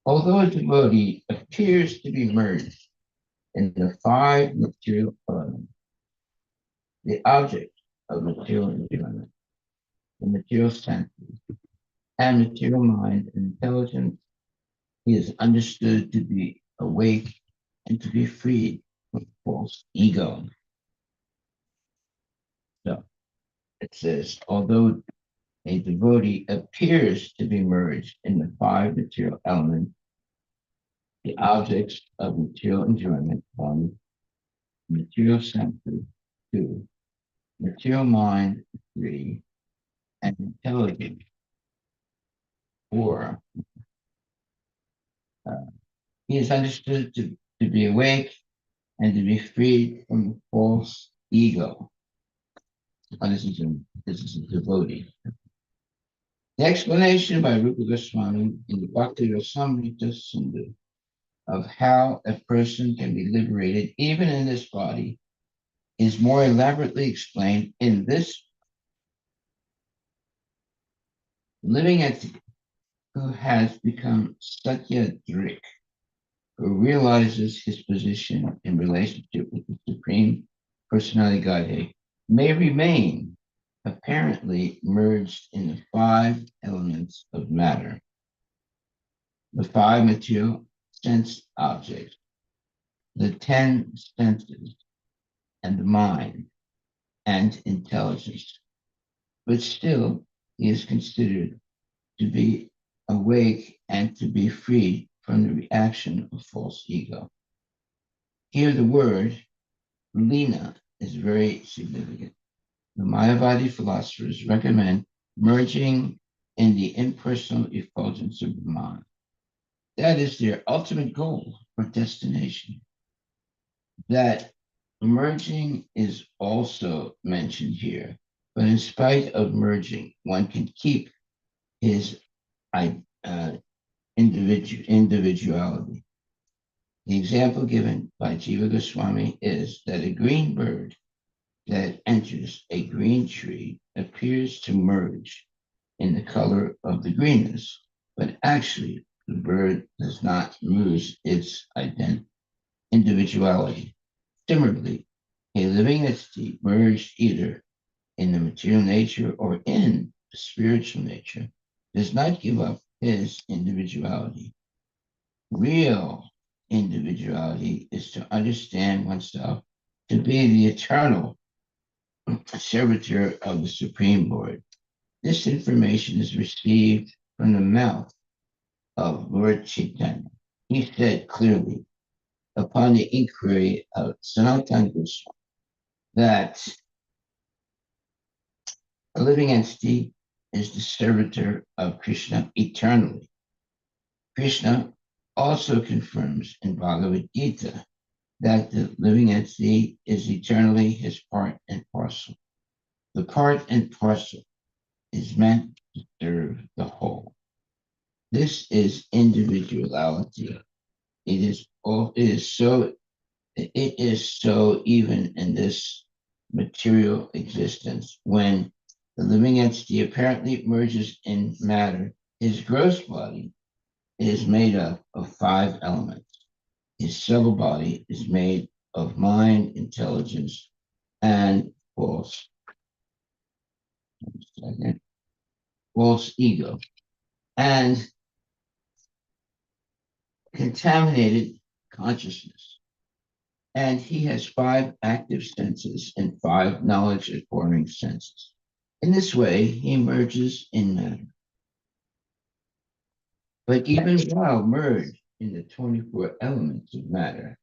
Although a devotee appears to be merged in the five material elements, the object of material enjoyment, the material senses, and material mind and intelligence, he is understood to be awake and to be freed from false ego. So it says, although a devotee appears to be merged in the five material elements, the objects of material enjoyment, one, material senses, two, material mind, three, and intelligence, four. Uh, he is understood to be awake and to be freed from the false ego. This is a devotee. The explanation by Rupa Goswami in the Bhakti Rasamrita Sindhu of how a person can be liberated even in this body is more elaborately explained in this living entity who has become Satyadrik, who realizes his position in relationship with the Supreme Personality Godhead, may remain apparently merged in the five elements of matter, the five material sense objects, the 10 senses, and the mind and intelligence. But still, he is considered to be awake and to be free from the reaction of false ego. Here, the word Lina is very significant. The Mayavadi philosophers recommend merging in the impersonal effulgence of Brahman. That is their ultimate goal or destination. That merging is also mentioned here, but in spite of merging, one can keep his individuality. The example given by Jiva Goswami is that a green bird that enters a green tree appears to merge in the color of the greenness, but actually the bird does not lose its individuality. Similarly, a living entity merged either in the material nature or in the spiritual nature does not give up his individuality. Real individuality is to understand oneself to be the eternal servitor of the Supreme Lord. This information is received from the mouth of Lord Chaitanya. He said clearly, upon the inquiry of Sanatana Goswami, that a living entity is the servitor of Krishna eternally. Krishna also confirms in Bhagavad Gita that the living entity is eternally his part and parcel. The part and parcel is meant to serve the whole. This is individuality. It is so even in this material existence when the living entity apparently merges in matter. His gross body is made up of five elements. His subtle body is made of mind, intelligence, and false ego, and contaminated consciousness. And he has five active senses and five knowledge acquiring senses. In this way, he emerges in matter. But even while merged in the 24 elements of matter,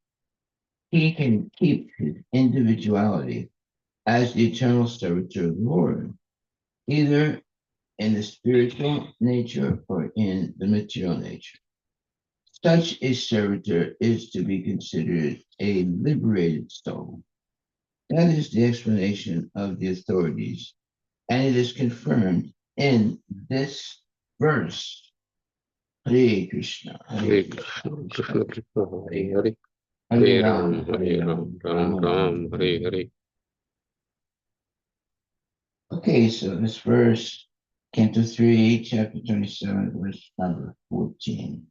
he can keep his individuality as the eternal servitor of the Lord, either in the spiritual nature or in the material nature. Such a servitor is to be considered a liberated soul. That is the explanation of the authorities, and it is confirmed in this verse. Hare Krishna, Hare Hare Krishna, Krishna, Krishna, Krishna Krishna, Hare Hare, Hare Hare Ram, Ram, Hare Hare Ram, Ram, Ram Rama Rama, Ram, Hare Hare. Okay, so this verse, Canto 3, chapter 27, verse number 14.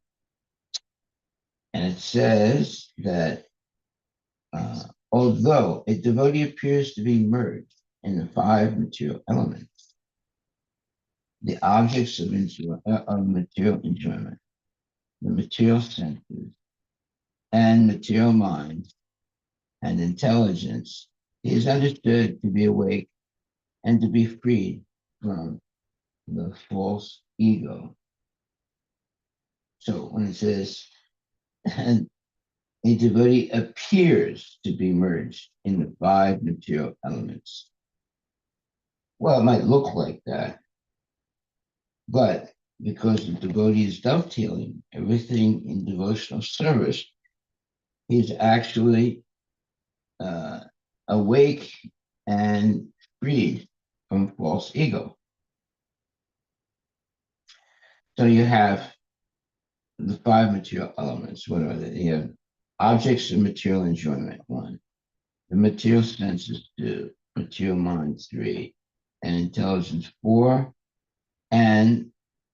And it says that although a devotee appears to be merged in the five material elements, the objects of material enjoyment, the material senses, and material mind and intelligence, he is understood to be awake and to be freed from the false ego. So when it says, and a devotee appears to be merged in the five material elements. Well, it might look like that, but because the devotee is dovetailing everything in devotional service, he's actually uh, awake and freed from false ego. So you have the five material elements. What are they? You have objects of material enjoyment, one. The material senses, two. Material mind, three. And intelligence, four. And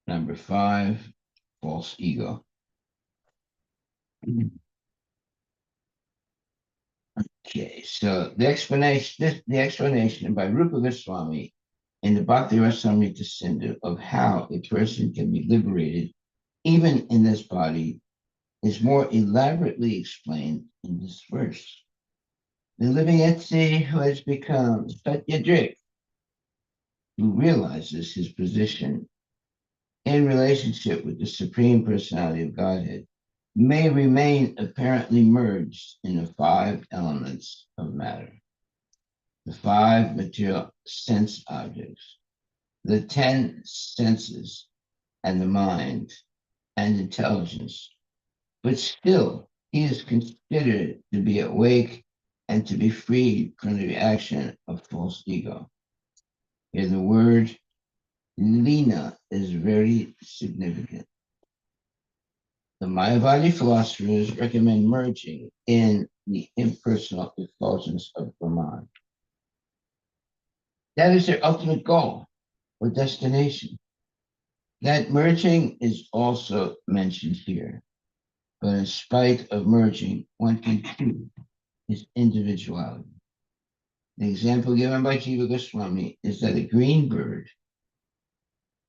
number five, false ego. Okay, so the explanation by Rupa Goswami in the Bhakti Rasamrita Sindhu of how a person can be liberated even in this body is more elaborately explained in this verse. The living entity who has become Satyadrik, who realizes his position in relationship with the Supreme Personality of Godhead, may remain apparently merged in the five elements of matter, the five material sense objects, the 10 senses, and the mind and intelligence. But still, he is considered to be awake and to be freed from the reaction of false ego. Here, the word Lina is very significant. The Mayavadi philosophers recommend merging in the impersonal effulgence of Brahman. That is their ultimate goal or destination. That merging is also mentioned here. But in spite of merging, one can keep his individuality. The example given by Jiva Goswami is that a green bird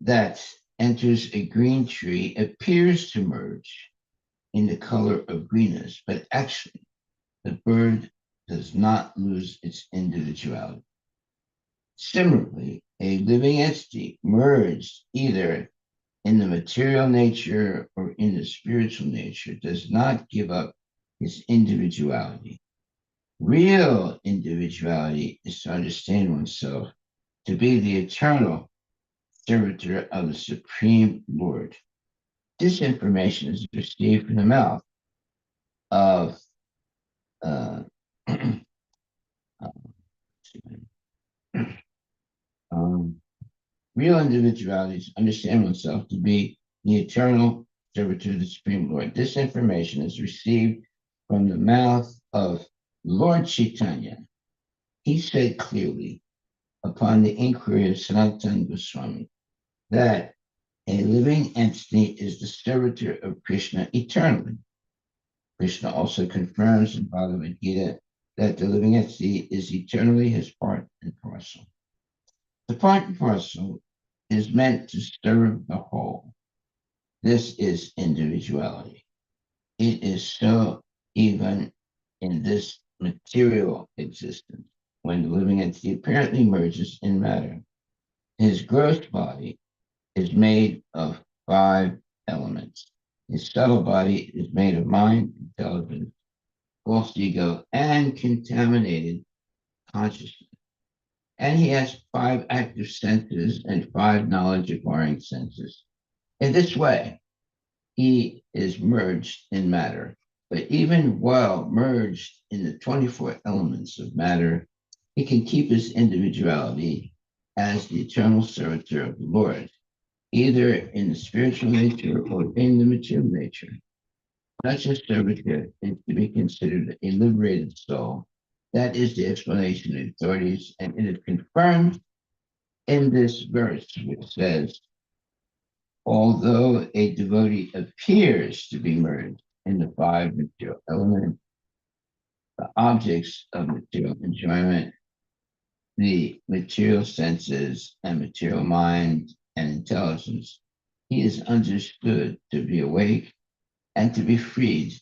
that enters a green tree appears to merge in the color of greenness, but actually the bird does not lose its individuality. Similarly, a living entity merged either in the material nature or in the spiritual nature does not give up his individuality. Real individuality is to understand oneself to be the eternal servitor of the Supreme Lord. This information is received from the mouth of um, real individualities understand oneself to be the eternal servitor of the Supreme Lord. This information is received from the mouth of Lord Chaitanya. He said clearly, upon the inquiry of Sanatana Goswami, that a living entity is the servitor of Krishna eternally. Krishna also confirms in Bhagavad Gita that the living entity is eternally his part and parcel. The part and parcel is meant to serve the whole. This is individuality. It is so even in this material existence, when the living entity apparently merges in matter. His gross body is made of five elements. His subtle body is made of mind, intelligence, false ego, and contaminated consciousness. And he has five active senses and five knowledge acquiring senses. In this way, he is merged in matter. But even while merged in the 24 elements of matter, he can keep his individuality as the eternal servitor of the Lord, either in the spiritual nature or in the material nature. Such a servitor is to be considered a liberated soul. That is the explanation of the authorities, and it is confirmed in this verse, which says, although a devotee appears to be merged in the five material elements, the objects of material enjoyment, the material senses and material mind and intelligence, he is understood to be awake and to be freed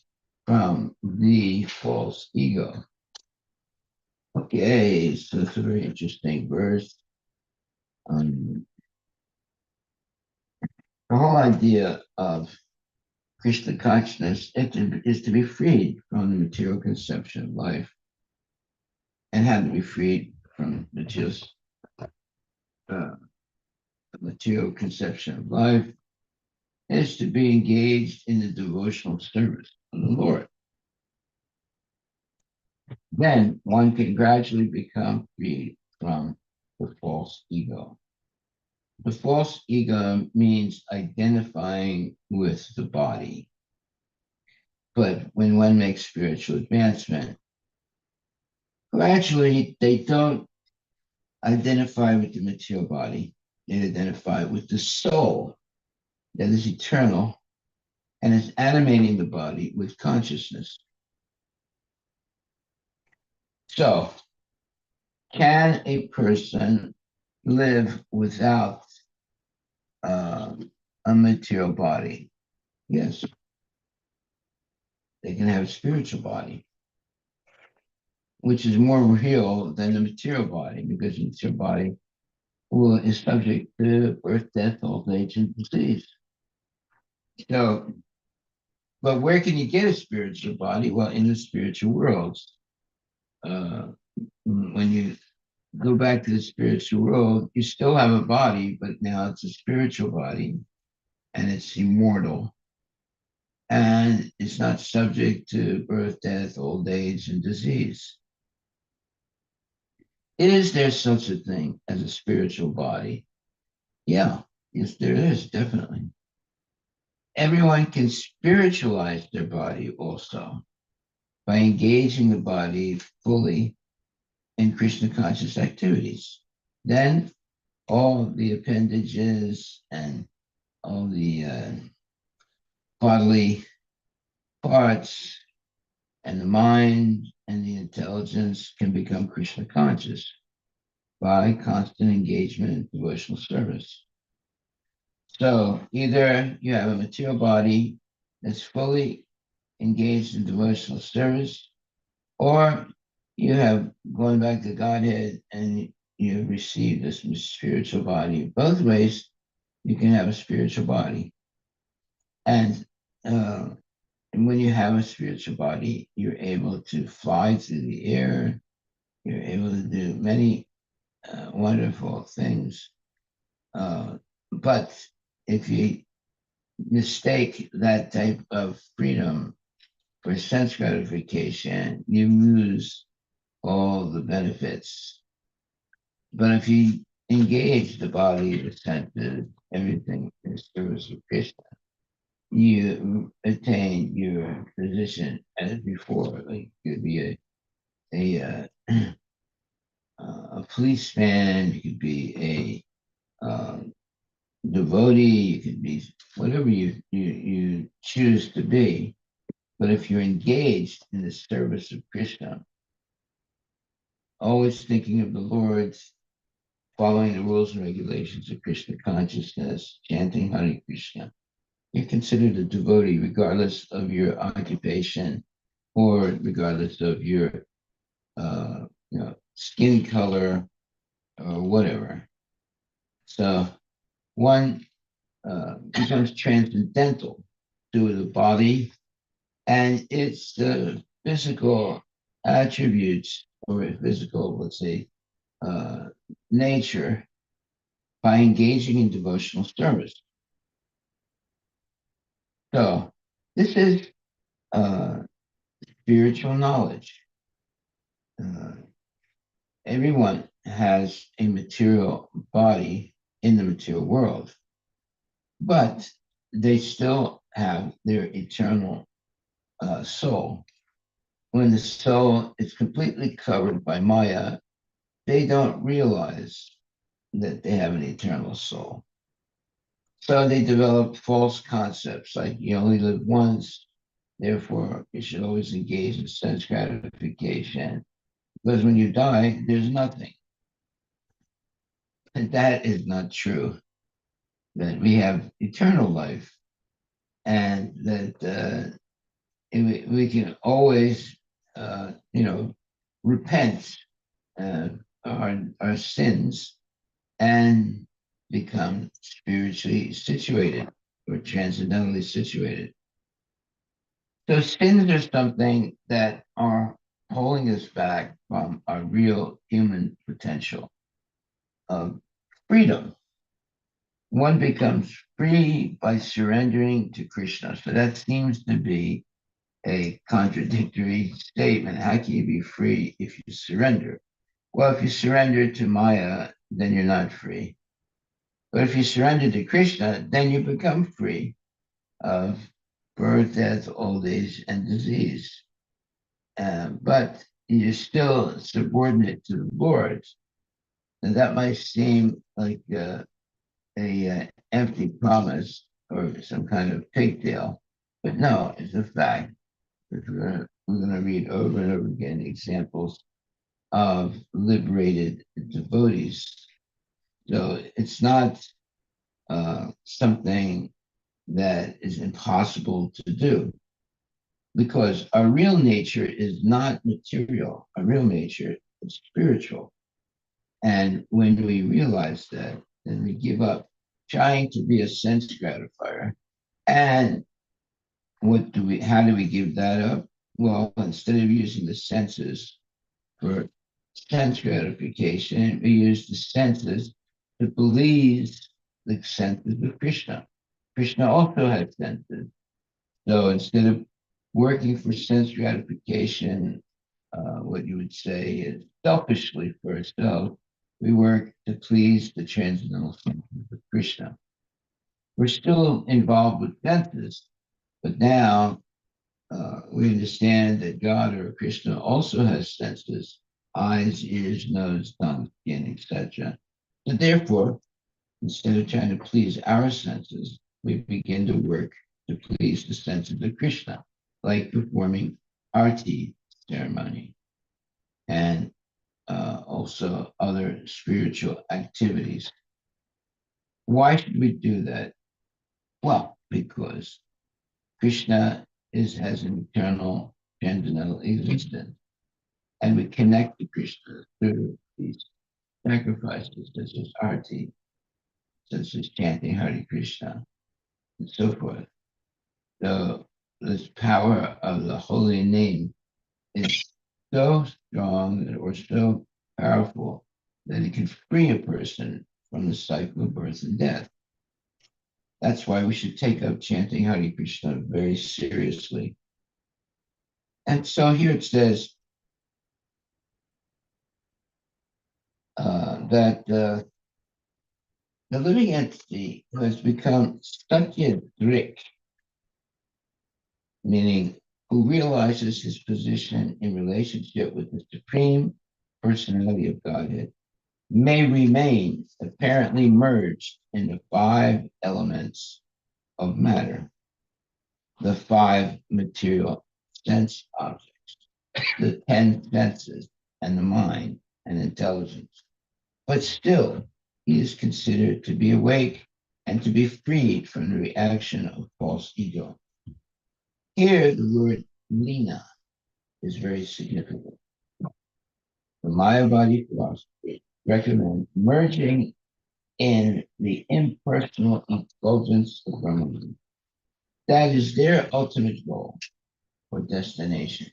from the false ego. Okay, so it's a very interesting verse. The whole idea of Krishna consciousness is to be freed from the material conception of life, and how to be freed from uh, the material conception of life is to be engaged in the devotional service of the Lord. Then one can gradually become free from the false ego. The false ego means identifying with the body. But when one makes spiritual advancement, gradually they don't identify with the material body. They identify with the soul that is eternal and is animating the body with consciousness. So, can a person live without uh, a material body? Yes, they can have a spiritual body, which is more real than the material body, because the material body is subject to birth, death, old age, and disease. So, but where can you get a spiritual body? Well, in the spiritual worlds. Uh, when you go back to the spiritual world, you still have a body, but now it's a spiritual body and it's immortal. And it's not subject to birth, death, old age, and disease. Is there such a thing as a spiritual body? Yeah, yes, there is, definitely. Everyone can spiritualize their body also by engaging the body fully in Krishna conscious activities. Then all the appendages and all the bodily parts and the mind and the intelligence can become Krishna conscious by constant engagement in devotional service. So either you have a material body that's fully engaged in devotional service, or you have gone back to Godhead and you have received this spiritual body. Both ways, you can have a spiritual body. And uh, and when you have a spiritual body, you're able to fly through the air. You're able to do many wonderful things. But if you mistake that type of freedom for sense gratification, you lose all the benefits. But if you engage the body, the senses, everything in the service of Krishna, you attain your position as before. Like you could be a policeman, you could be a devotee, you could be whatever you choose to be. But if you're engaged in the service of Krishna, always thinking of the Lord, following the rules and regulations of Krishna consciousness, chanting Hare Krishna, you're considered a devotee regardless of your occupation or regardless of your skin color or whatever. So one becomes transcendental to the body and its physical attributes or physical, let's say, uh, nature by engaging in devotional service. So this is uh, spiritual knowledge. Uh, Everyone has a material body in the material world, but they still have their eternal soul. When the soul is completely covered by Maya, they don't realize that they have an eternal soul. So they develop false concepts like you only live once, Therefore, you should always engage in sense gratification because when you die, there's nothing. And that is not true. That we have eternal life and that we can always, repent uh, our sins and become spiritually situated or transcendentally situated. So sins are something that are holding us back from our real human potential of freedom. One becomes free by surrendering to Krishna. So that seems to be a contradictory statement. How can you be free if you surrender? Well, if you surrender to Maya, then you're not free. But if you surrender to Krishna, then you become free of birth, death, old age, and disease. But you're still subordinate to the Lord. And that might seem like a empty promise or some kind of pigtail, but no, it's a fact. We're gonna read over and over again examples of liberated devotees. So it's not something that is impossible to do because our real nature is not material. Our real nature is spiritual. And when we realize that, then we give up trying to be a sense gratifier. And how do we give that up? Well, instead of using the senses for sense gratification, we use the senses to please the senses of Krishna. Krishna also has senses. So instead of working for sense gratification, what you would say is selfishly for ourselves, we work to please the transcendental senses of Krishna. We're still involved with senses, but now we understand that God or Krishna also has senses, eyes, ears, nose, tongue, skin, etc. So therefore, instead of trying to please our senses, we begin to work to please the senses of Krishna, like performing arti ceremony and also other spiritual activities. Why should we do that? Well, because Krishna has an eternal transcendental existence, and we connect to Krishna through these sacrifices, such as arti, such as chanting Hare Krishna, and so forth. So this power of the holy name is so strong or so powerful that it can free a person from the cycle of birth and death. That's why we should take up chanting Hare Krishna very seriously. And so here it says that the living entity who has become Satyadrik, meaning who realizes his position in relationship with the Supreme Personality of Godhead, may remain apparently merged in the five elements of matter, the five material sense objects, the 10 senses, and the mind and intelligence. But still, he is considered to be awake and to be freed from the reaction of false ego. Here, the word Lina is very significant. The Mayavadi philosophy recommends merging in the impersonal effulgence of Brahman. That is their ultimate goal or destination.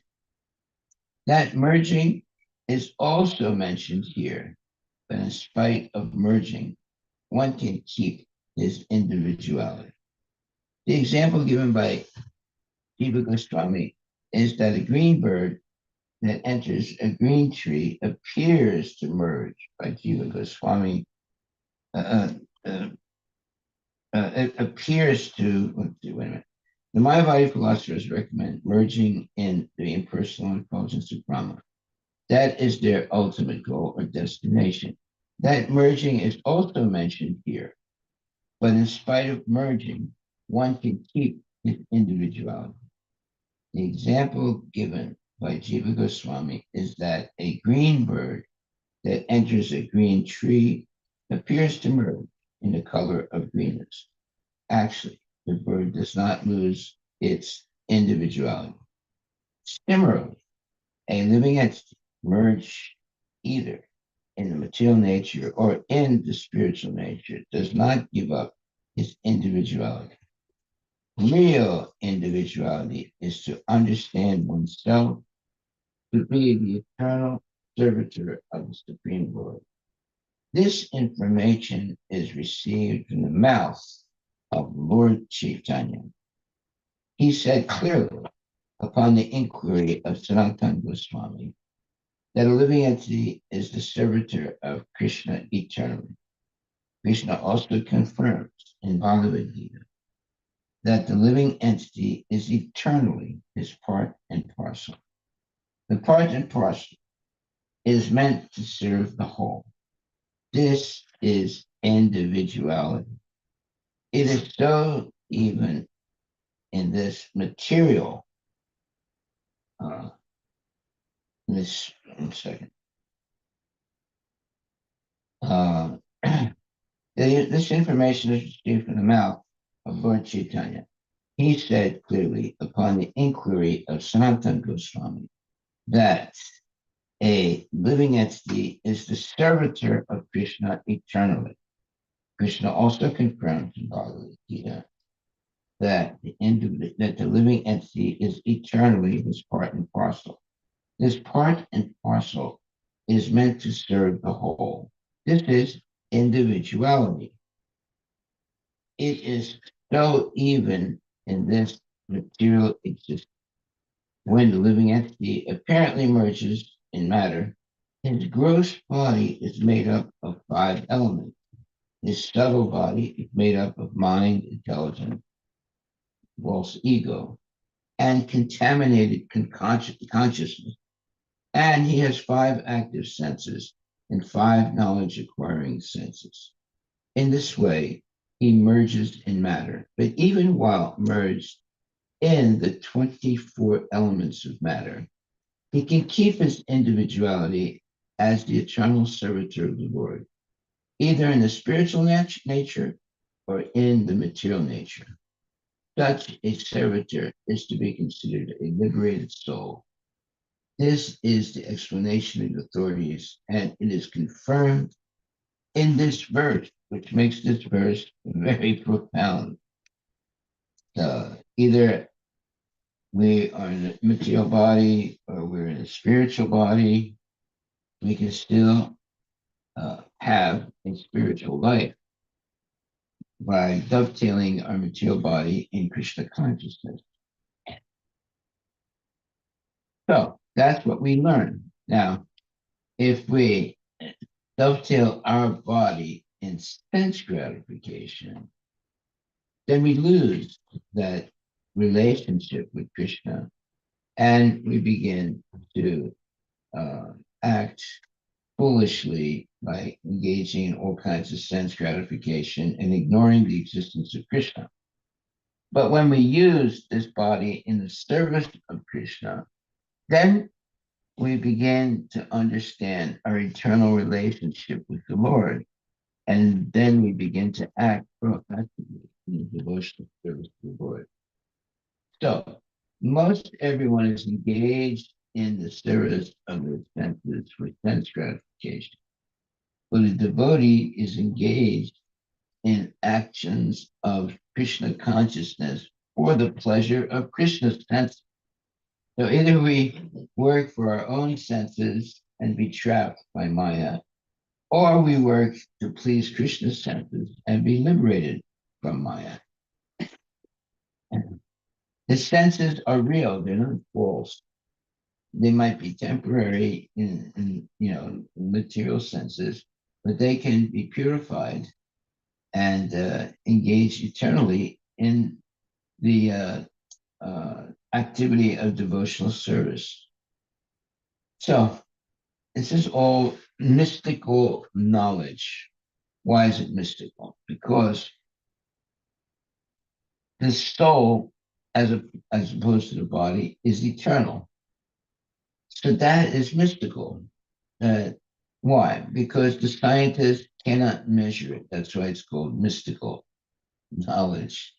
That merging is also mentioned here, but in spite of merging, one can keep his individuality. The example given by Jiva Goswami is that a green bird that enters a green tree appears to merge by Jiva Goswami. Uh, uh, it appears to, let's see, wait a minute. The Mayavadi philosophers recommend merging in the impersonal intelligence of Brahma. That is their ultimate goal or destination. That merging is also mentioned here, but in spite of merging, one can keep his individuality. The example given by Jiva Goswami is that a green bird that enters a green tree appears to merge in the color of greenness. Actually, the bird does not lose its individuality. Similarly, a living entity merged either in the material nature or in the spiritual nature does not give up its individuality. Real individuality is to understand oneself to be the eternal servitor of the Supreme Lord. This information is received from the mouth of Lord Chaitanya. He said clearly, upon the inquiry of Sanatana Goswami, that a living entity is the servitor of Krishna eternally. Krishna also confirms in Bhagavad Gita that the living entity is eternally his part and parcel. The part and parcel is meant to serve the whole. This is individuality. It is so even in this material, this, one second, uh, this information is received from the mouth of Lord Chaitanya. He said clearly upon the inquiry of Sanatana Goswami that a living entity is the servitor of Krishna eternally. Krishna also confirms in Bhagavad Gita that the living entity is eternally his part and parcel. This part and parcel is meant to serve the whole. This is individuality. It is so even in this material existence. When the living entity apparently merges in matter, his gross body is made up of five elements. His subtle body is made up of mind, intelligence, false ego, and contaminated consciousness. And he has five active senses and five knowledge acquiring senses. In this way, he merges in matter. But even while merged in the 24 elements of matter, he can keep his individuality as the eternal servitor of the Lord, either in the spiritual nature or in the material nature. Such a servitor is to be considered a liberated soul. This is the explanation of the authorities, and it is confirmed in this verse, which makes this verse very profound. Either we are in a material body or we're in a spiritual body, we can still have a spiritual life by dovetailing our material body in Krishna consciousness. So that's what we learn. Now, if we dovetail our body in sense gratification, then we lose that relationship with Krishna and we begin to act foolishly by engaging in all kinds of sense gratification and ignoring the existence of Krishna. But when we use this body in the service of Krishna, then we begin to understand our eternal relationship with the Lord. And then we begin to act proactively in the devotional service to the Lord. So, most everyone is engaged in the service of their senses for sense gratification. But a devotee is engaged in actions of Krishna consciousness for the pleasure of Krishna's sense. So either we work for our own senses and be trapped by Maya, or we work to please Krishna's senses and be liberated from Maya. The senses are real, they're not false. They might be temporary in material senses, but they can be purified and engage eternally in the activity of devotional service. So this is all mystical knowledge. Why is it mystical? Because the soul as a, as opposed to the body, is eternal. So that is mystical. Uh, why? Because the scientists cannot measure it. That's why it's called mystical knowledge.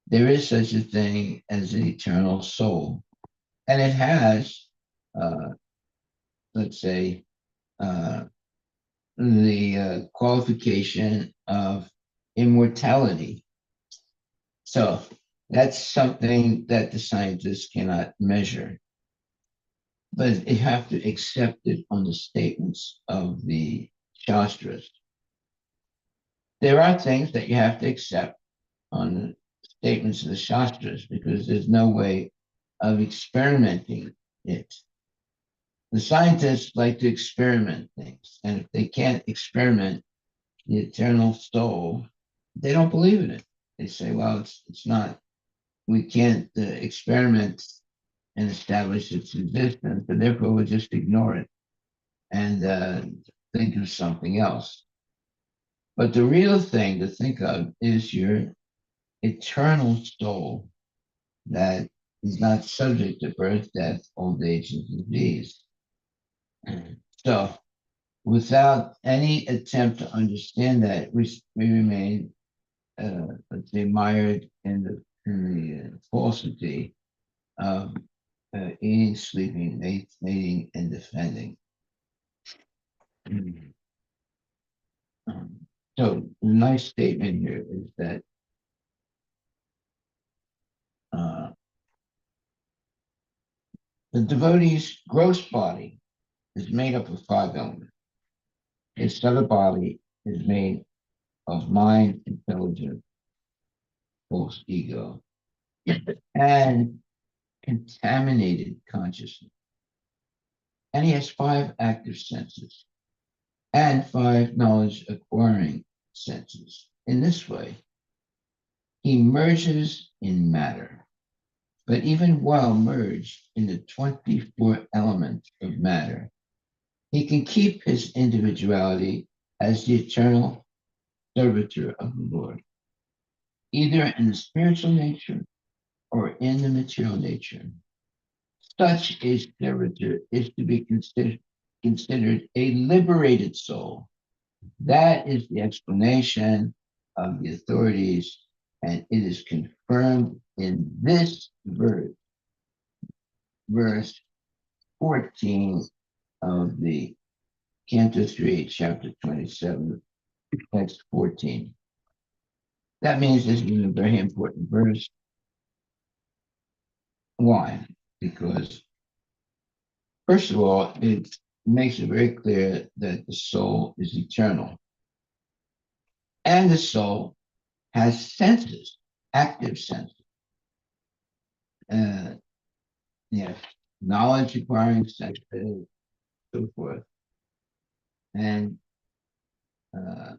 There is such a thing as an eternal soul, and it has, uh, let's say, uh, the qualification of immortality. So that's something that the scientists cannot measure, but you have to accept it on the statements of the Shastras. There are things that you have to accept on the statements of the Shastras because there's no way of experimenting it. The scientists like to experiment things, and if they can't experiment the eternal soul, they don't believe in it. They say, well, it's not, we can't experiment and establish its existence, and therefore we'll just ignore it and think of something else. But the real thing to think of is your eternal soul that is not subject to birth, death, old age, and disease. So, without any attempt to understand that, we remain, let's say, mired in the falsity of eating, sleeping, mating, and defending. So, the nice statement here is that uh, the devotee's gross body is made up of five elements. His subtle body is made of mind, intelligence, false ego, and contaminated consciousness. And he has five active senses and five knowledge acquiring senses. In this way, he merges in matter. But even while merged in the 24 elements of matter, he can keep his individuality as the eternal servitor of the Lord, either in the spiritual nature or in the material nature. Such a servitor is to be considered a liberated soul. That is the explanation of the authorities, and it is confirmed in this verse 14 of the Canto 3, chapter 27, text 14. That means this is a very important verse. Why? Because, first of all, it makes it very clear that the soul is eternal. And the soul has senses, active senses. Uh, yeah, knowledge acquiring senses, so forth. And uh,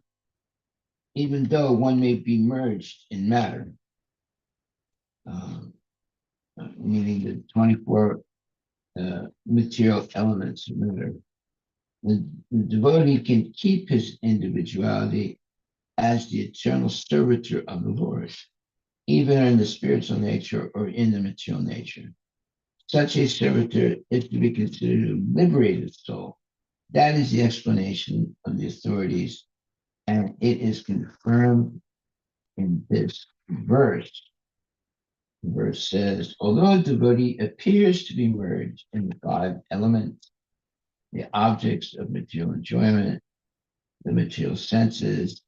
even though one may be merged in matter, um, meaning the 24 material elements of matter, the devotee can keep his individuality as the eternal servitor of the Lord, even in the spiritual nature or in the material nature. Such a servitor is to be considered a liberated soul. That is the explanation of the authorities, and it is confirmed in this verse. The verse says, although a devotee appears to be merged in the five elements, the objects of material enjoyment, the material senses,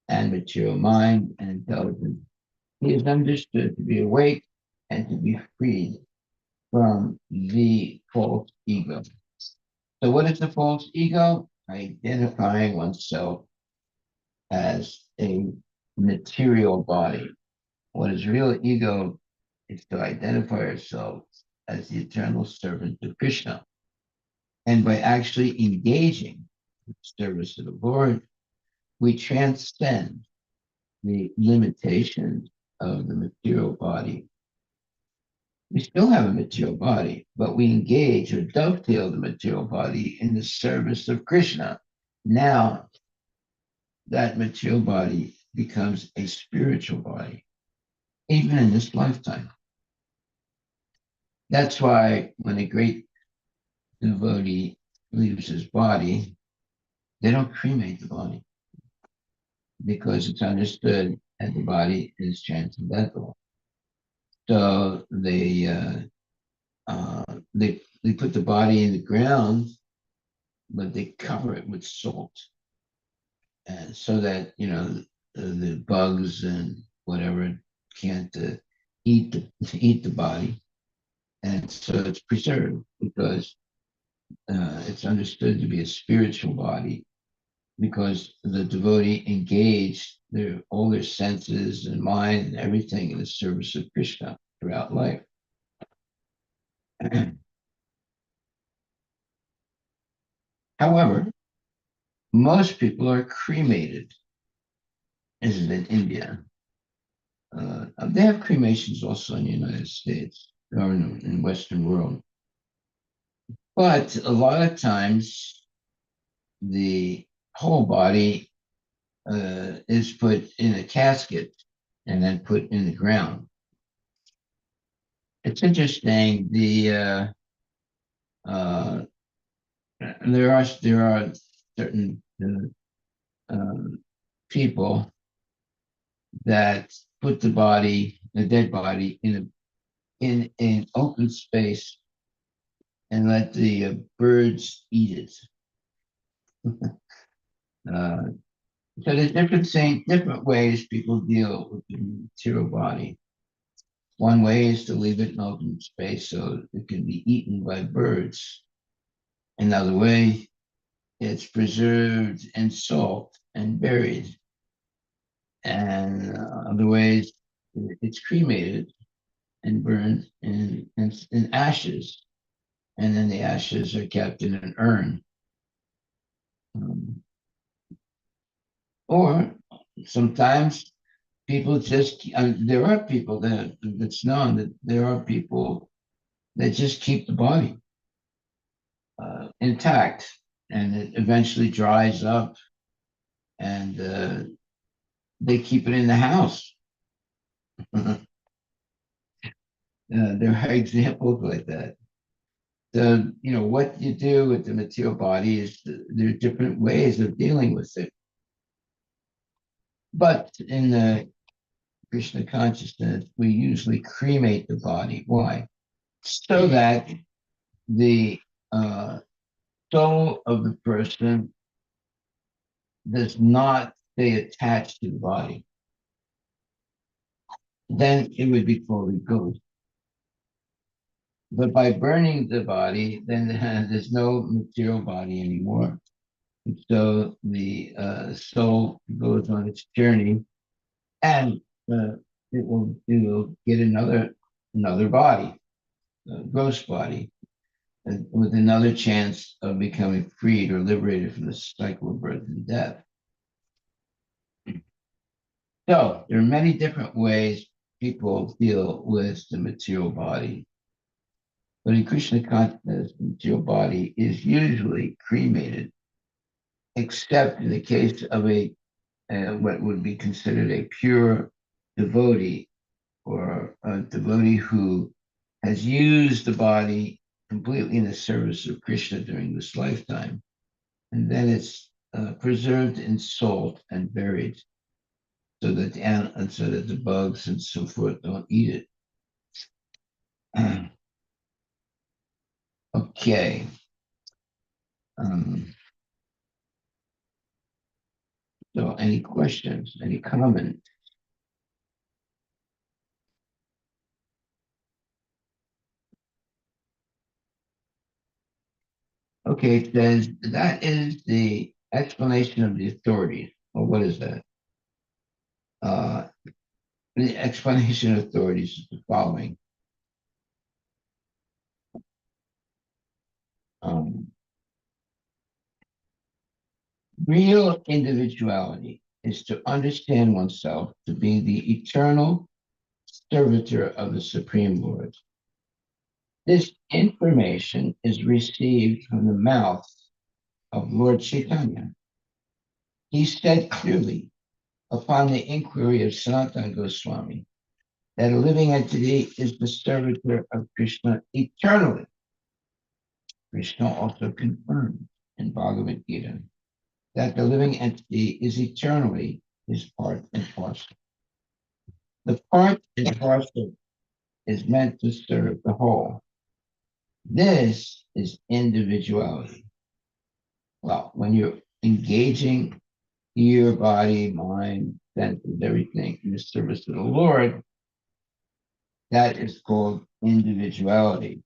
and material mind and intelligence, he is understood to be awake and to be freed from the false ego. So, what is the false ego? Identifying oneself as a material body. What is real ego is to identify ourselves as the eternal servant of Krishna. And by actually engaging in the service of the Lord, we transcend the limitations of the material body. We still have a material body, but we engage or dovetail the material body in the service of Krishna. Now, that material body becomes a spiritual body, even in this lifetime. That's why when a great devotee leaves his body, they don't cremate the body because it's understood that the body is transcendental. So they put the body in the ground, but they cover it with salt, and so that the bugs and whatever can't eat the body, and so it's preserved because it's understood to be a spiritual body because the devotee engaged all their senses and mind and everything in the service of Krishna throughout life. However, most people are cremated. This is in India. They have cremations also in the United States or in Western world, but a lot of times the whole body is put in a casket and then put in the ground. It's interesting. Uh, there are certain people that put the dead body, in an open space and let the birds eat it. Uh, so there's different ways people deal with the material body. One way is to leave it in open space so it can be eaten by birds. Another way, it's preserved in salt and buried. And other ways, it's cremated and burned in ashes. And then the ashes are kept in an urn. Um, or sometimes people just, there are people that's known that there are people that just keep the body intact and it eventually dries up and they keep it in the house. There are examples like that. What you do with the material body is there are different ways of dealing with it. But in the Krishna consciousness, we usually cremate the body. Why? So that the uh, soul of the person does not stay attached to the body. Then it would be fully ghost. But by burning the body, then there's no material body anymore. So the soul goes on its journey, and it will get another body, a gross body, with another chance of becoming freed or liberated from the cycle of birth and death. So there are many different ways people deal with the material body. But in Krishna consciousness, the material body is usually cremated, except in the case of what would be considered a pure devotee or a devotee who has used the body completely in the service of Krishna during this lifetime. And then it's preserved in salt and buried so that the bugs and so forth don't eat it. Okay. Um, so any questions, any comments? Okay, it says that is the explanation of the authorities. Well, what is that? Uh, the explanation of authorities is the following. Um, Real individuality is to understand oneself to be the eternal servitor of the Supreme Lord. This information is received from the mouth of Lord Chaitanya. He said clearly upon the inquiry of Sanatana Goswami, that a living entity is the servitor of Krishna eternally. Krishna also confirms in Bhagavad Gita that the living entity is eternally his part and parcel. The part and parcel is meant to serve the whole. This is individuality. Well, when you're engaging your body, mind, senses, everything in the service of the Lord, that is called individuality.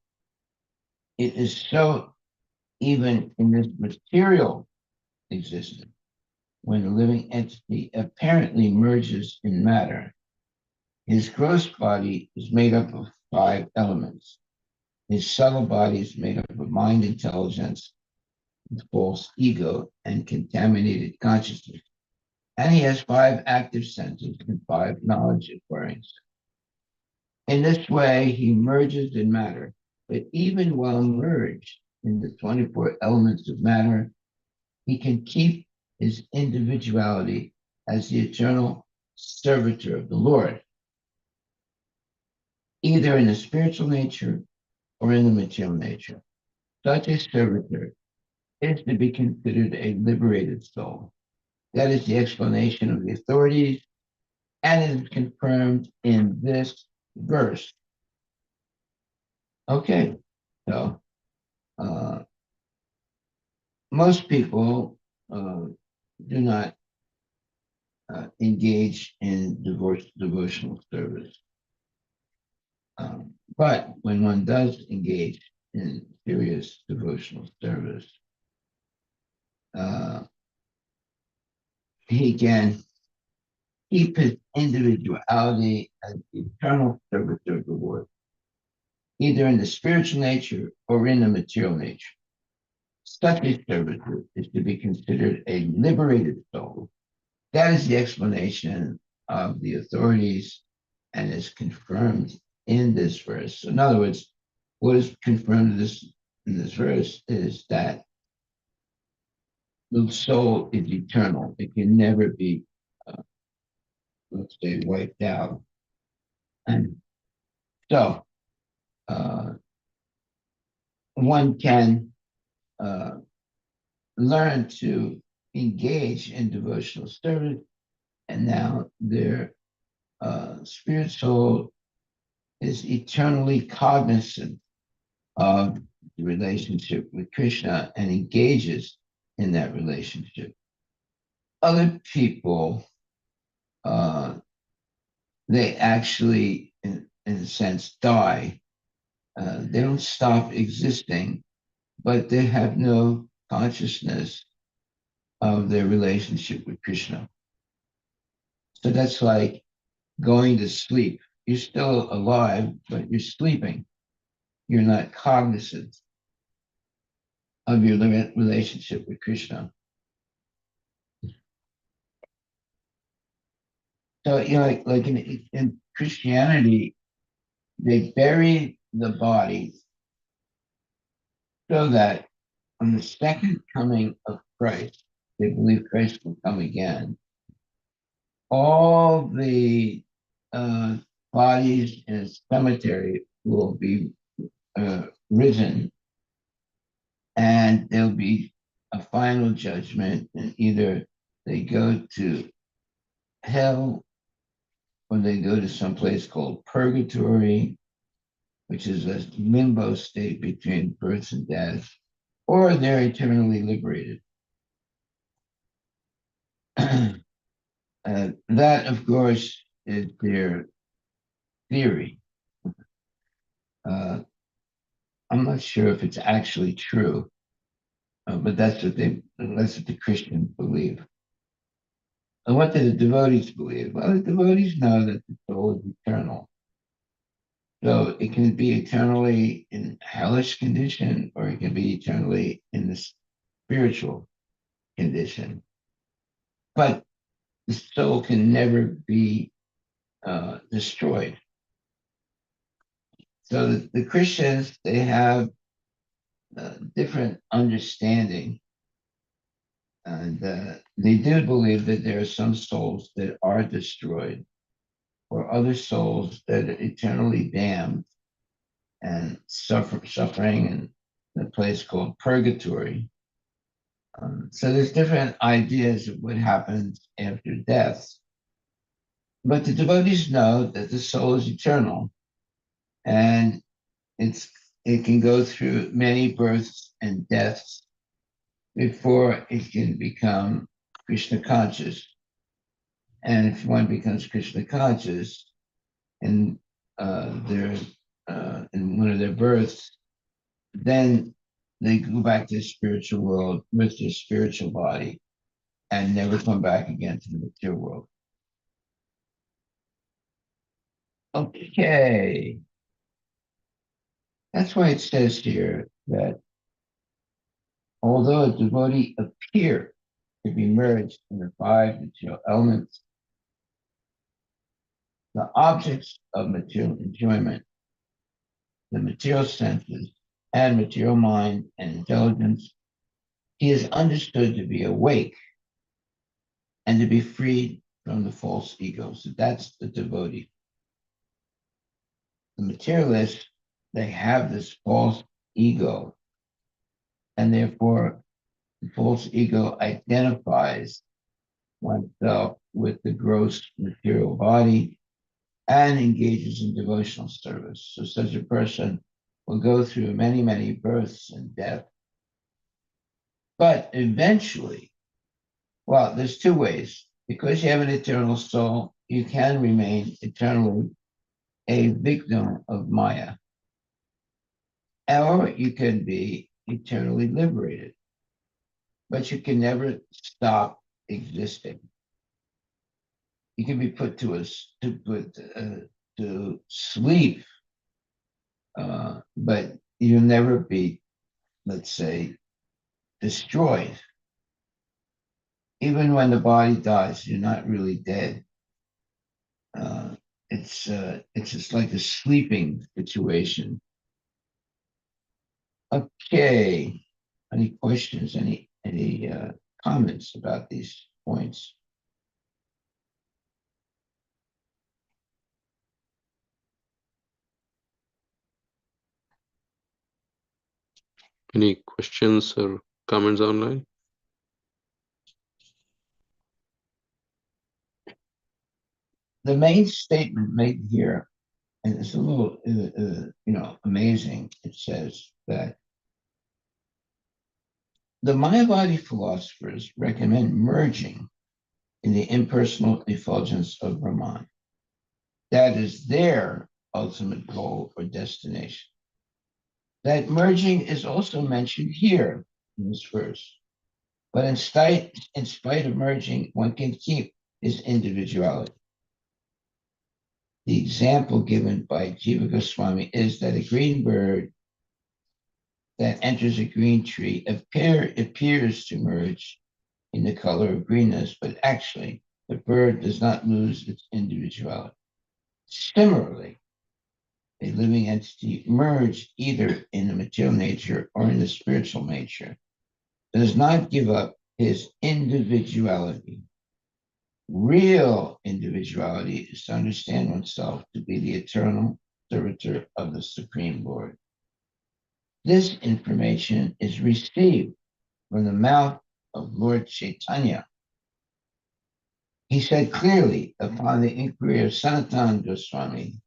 It is so even in this material existence, when the living entity apparently merges in matter, his gross body is made up of 5 elements. His subtle body is made up of mind, intelligence, false ego, and contaminated consciousness. And he has 5 active senses and 5 knowledge acquirings. In this way, he merges in matter. But even while merged in the 24 elements of matter, he can keep his individuality as the eternal servitor of the Lord, either in the spiritual nature or in the material nature. Such a servitor is to be considered a liberated soul. That is the explanation of the authorities, and it is confirmed in this verse. Okay, so most people do not engage in devotional service. But when one does engage in serious devotional service, uh, he can keep his individuality as the eternal servitor of the Lord, either in the spiritual nature or in the material nature. Such a servitor is to be considered a liberated soul. That is the explanation of the authorities and is confirmed in this verse. In other words, what is confirmed in this verse is that the soul is eternal. It can never be, let's say, wiped out. And so uh, one can uh, learn to engage in devotional service, and now their spirit soul is eternally cognizant of the relationship with Krishna and engages in that relationship. Other people, uh, they actually, in a sense, die. They don't stop existing, but they have no consciousness of their relationship with Krishna. So that's like going to sleep. You're still alive, but you're sleeping. You're not cognizant of your relationship with Krishna. So, like in Christianity, they bury the body so that on the second coming of Christ, they believe Christ will come again. All the uh, bodies in a cemetery will be risen, and there'll be a final judgment, and either they go to hell or they go to some place called purgatory, which is a limbo state between birth and death, or they're eternally liberated. That, of course, is their theory. Uh, I'm not sure if it's actually true, but that's what the Christians believe. And what do the devotees believe? Well, the devotees know that the soul is eternal. So it can be eternally in hellish condition, or it can be eternally in the spiritual condition. But the soul can never be destroyed. So the Christians, they have different understanding, and they do believe that there are some souls that are destroyed, or other souls that are eternally damned and suffering in a place called purgatory. So there's different ideas of what happens after death. But the devotees know that the soul is eternal and it's it can go through many births and deaths before it can become Krishna conscious. And if one becomes Krishna conscious and they're in one of their births, then they go back to the spiritual world with their spiritual body and never come back again to the material world. Okay. That's why it says here that although a devotee appear to be merged in the five material elements, the objects of material enjoyment, the material senses, and material mind and intelligence, he is understood to be awake and to be freed from the false ego. So that's the devotee. The materialists, they have this false ego, and therefore the false ego identifies oneself with the gross material body and engages in devotional service. So such a person will go through many, many births and deaths. But eventually, well, there's two ways. Because you have an eternal soul, you can remain eternally a victim of Maya, or you can be eternally liberated, but you can never stop existing. You can be put to sleep, but you'll never be, let's say, destroyed. Even when the body dies, you're not really dead. Uh, it's just like a sleeping situation. Okay. Any questions? Any comments about these points? Any questions or comments online? The main statement made here, and it's a little, amazing. It says that the Mayavadi philosophers recommend merging in the impersonal effulgence of Brahman. That is their ultimate goal or destination. That merging is also mentioned here in this verse. But in spite of merging, one can keep his individuality. The example given by Jiva Goswami is that a green bird that enters a green tree appears to merge in the color of greenness, but actually the bird does not lose its individuality. Similarly, a living entity merged either in the material nature or in the spiritual nature does not give up his individuality. Real individuality is to understand oneself to be the eternal servitor of the Supreme Lord. This information is received from the mouth of Lord Chaitanya. He said clearly upon the inquiry of Sanatana Goswami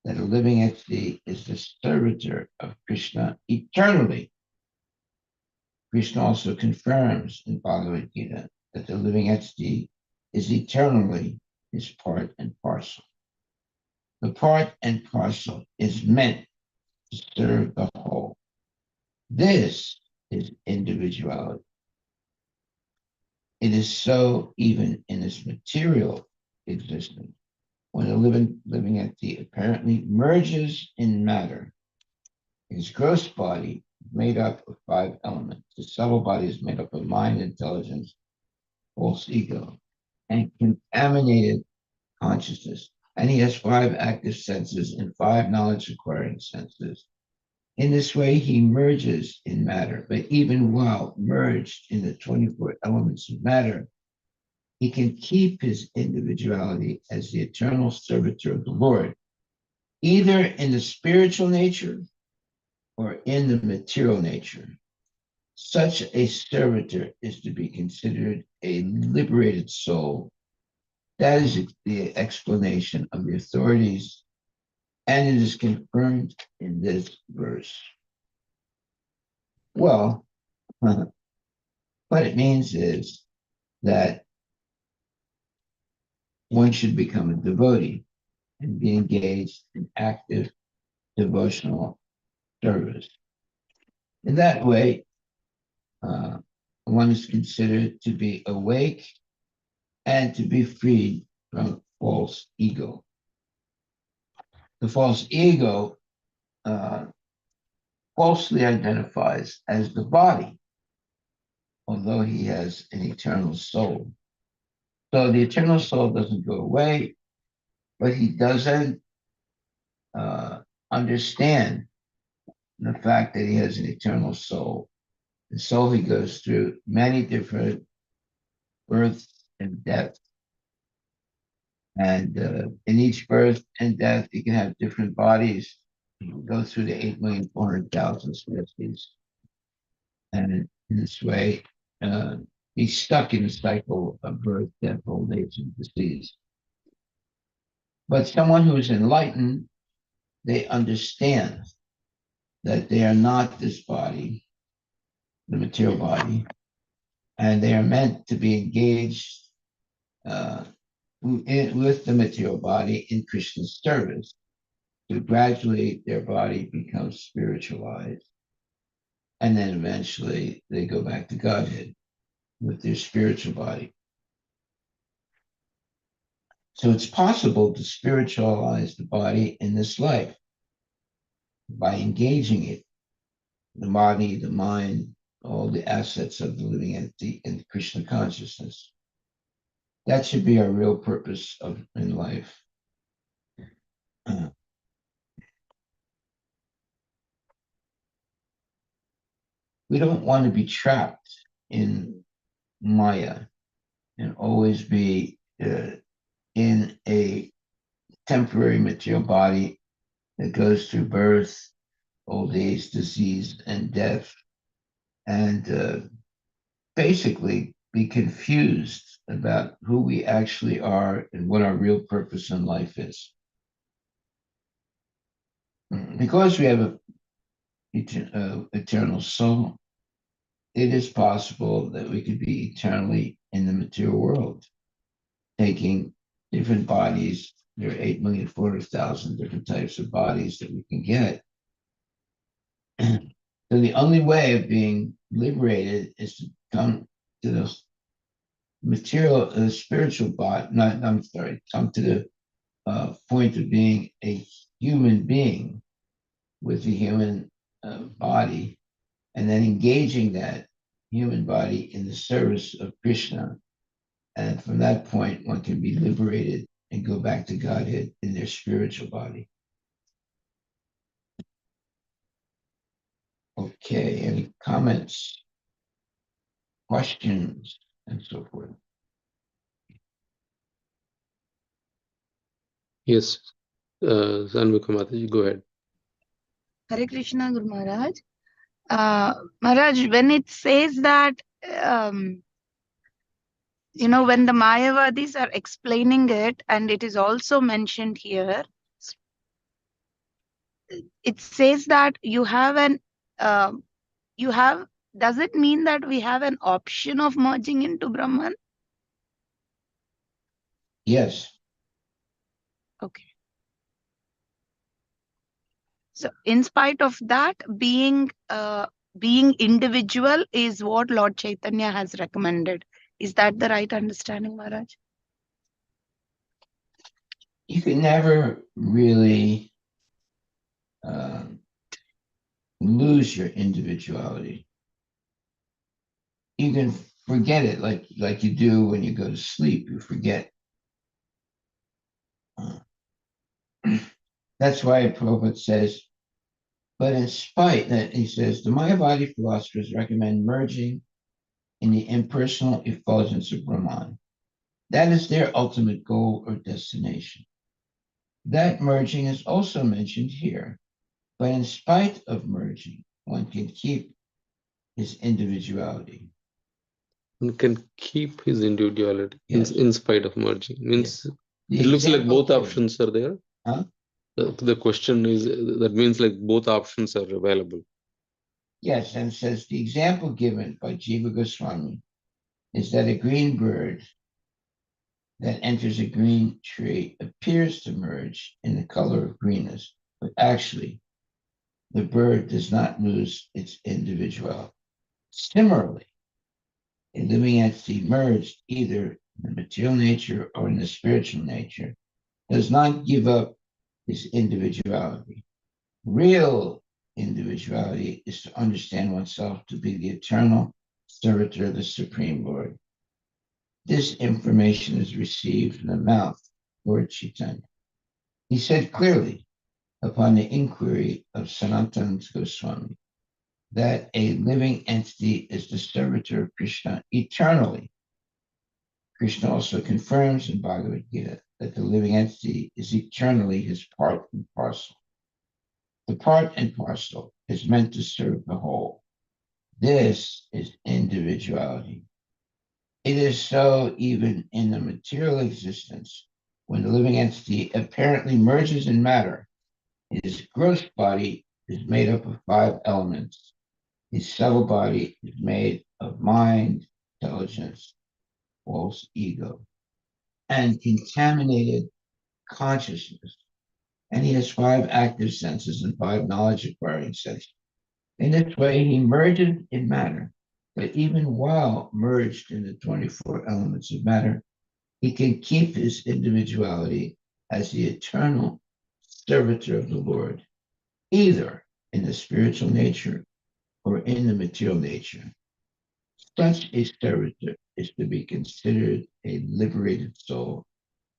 that a living entity is the servitor of Krishna eternally. Krishna also confirms in Bhagavad Gita that the living entity is eternally his part and parcel. The part and parcel is meant to serve the whole. This is individuality. It is so even in this material existence. When a living entity apparently merges in matter, his gross body is made up of five elements. His subtle body is made up of mind, intelligence, false ego, and contaminated consciousness. And he has five active senses and five knowledge acquiring senses. In this way, he merges in matter, but even while merged in the 24 elements of matter, he can keep his individuality as the eternal servitor of the Lord, either in the spiritual nature or in the material nature. Such a servitor is to be considered a liberated soul. That is the explanation of the authorities, and it is confirmed in this verse. Well, what it means is that one should become a devotee and be engaged in active devotional service. In that way, uh, one is considered to be awake and to be freed from false ego. The false ego falsely identifies as the body, although he has an eternal soul. So the eternal soul doesn't go away, but he doesn't uh, understand the fact that he has an eternal soul. And so he goes through many different births and deaths. And in each birth and death, you can have different bodies. You can go through the 8,400,000 species. And in this way, uh, he's stuck in a cycle of birth, death, old age, and disease. But someone who is enlightened, they understand that they are not this body, the material body, and they are meant to be engaged uh, with the material body in Krishna's service. So gradually their body becomes spiritualized, and then eventually they go back to Godhead with their spiritual body. So it's possible to spiritualize the body in this life by engaging it, the body, the mind, all the assets of the living entity in Krishna consciousness. That should be our real purpose in life. We don't want to be trapped in Maya and always be in a temporary material body that goes through birth, old age, disease, and death, and basically be confused about who we actually are and what our real purpose in life is. Because we have an eternal soul, it is possible that we could be eternally in the material world, taking different bodies. There are 8,400,000 different types of bodies that we can get. So the only way of being liberated is to come to the material, spiritual body. Not, I'm sorry, come to the point of being a human being with a human body, and then engaging that human body in the service of Krishna. And from that point, one can be liberated and go back to Godhead in their spiritual body. Okay, any comments, questions, and so forth? Yes, Sanvika Mataji, go ahead. Hare Krishna, Guru Maharaj. Maharaj, when it says that, um, when the Mayavadis are explaining it, and it is also mentioned here, it says that um, you have, does it mean that we have an option of merging into Brahman? Yes. Okay. So in spite of that, being individual is what Lord Chaitanya has recommended. Is that the right understanding, Maharaj? You can never really lose your individuality. You can forget it like you do when you go to sleep. You forget. That's why Prabhupada says, but in spite that he says, the Mayavadi philosophers recommend merging in the impersonal effulgence of Brahman. That is their ultimate goal or destination. That merging is also mentioned here, but in spite of merging, one can keep his individuality. One can keep his individuality Yes. in spite of merging. Means The it looks like example both given- options are there. Huh? The question is that means like both options are available. Yes, and says the example given by Jiva Goswami is that a green bird that enters a green tree appears to merge in the color of greenness, but actually the bird does not lose its individuality. Similarly, a living entity merged either in the material nature or in the spiritual nature does not give up his individuality. Real individuality is to understand oneself to be the eternal servitor of the Supreme Lord. This information is received from the mouth of Lord Chaitanya. He said clearly, upon the inquiry of Sanatana Goswami, that a living entity is the servitor of Krishna eternally. Krishna also confirms in Bhagavad Gita that the living entity is eternally his part and parcel. The part and parcel is meant to serve the whole. This is individuality. It is so even in the material existence. When the living entity apparently merges in matter, his gross body is made up of 5 elements. His subtle body is made of mind, intelligence, false ego, and contaminated consciousness. And he has 5 active senses and 5 knowledge acquiring senses. In this way, he merges in matter, but even while merged in the 24 elements of matter, he can keep his individuality as the eternal servitor of the Lord, either in the spiritual nature or in the material nature. Such a servitor is to be considered a liberated soul.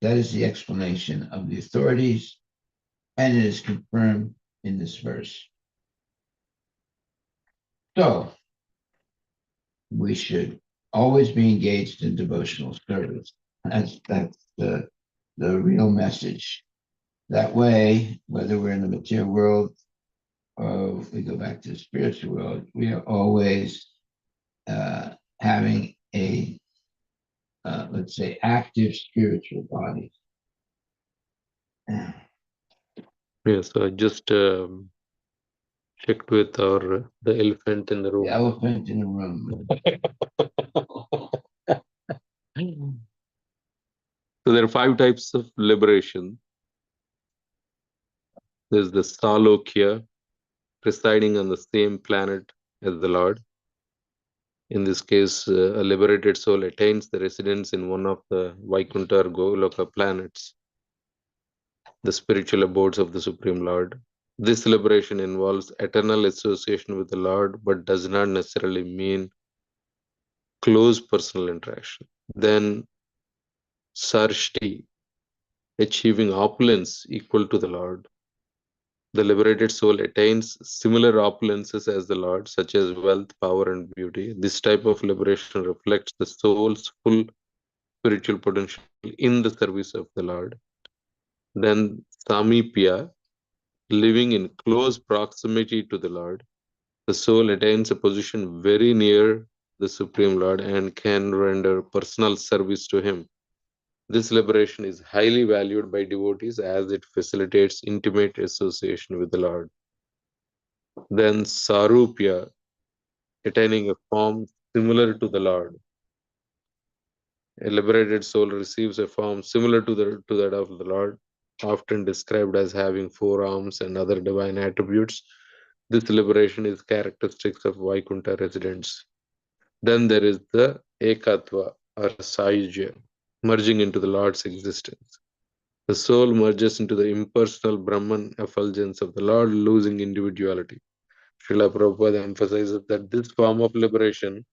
That is the explanation of the authorities, and it is confirmed in this verse. So, we should always be engaged in devotional service. That's the real message. That way, whether we're in the material world or we go back to the spiritual world, we are always having a, let's say, active spiritual body. Yeah, so I just checked with our the elephant in the The room. elephant in the room. So there are 5 types of liberation. There's the Salokya, residing on the same planet as the Lord. In this case, a liberated soul attains the residence in one of the Vaikuntha or Goloka planets, the spiritual abodes of the Supreme Lord. This liberation involves eternal association with the Lord, but does not necessarily mean close personal interaction. Then, Sarshti, achieving opulence equal to the Lord. The liberated soul attains similar opulences as the Lord, such as wealth, power, and beauty. This type of liberation reflects the soul's full spiritual potential in the service of the Lord. Then Samipya, living in close proximity to the Lord. The soul attains a position very near the Supreme Lord and can render personal service to Him. This liberation is highly valued by devotees as it facilitates intimate association with the Lord. Then Sarupya, attaining a form similar to the Lord. A liberated soul receives a form similar to that of the Lord, often described as having 4 arms and other divine attributes. This liberation is characteristics of Vaikuntha residents. Then there is the Ekatva or Sahyajya, merging into the Lord's existence. The soul merges into the impersonal Brahman effulgence of the Lord, losing individuality. Srila Prabhupada emphasizes that this form of liberation,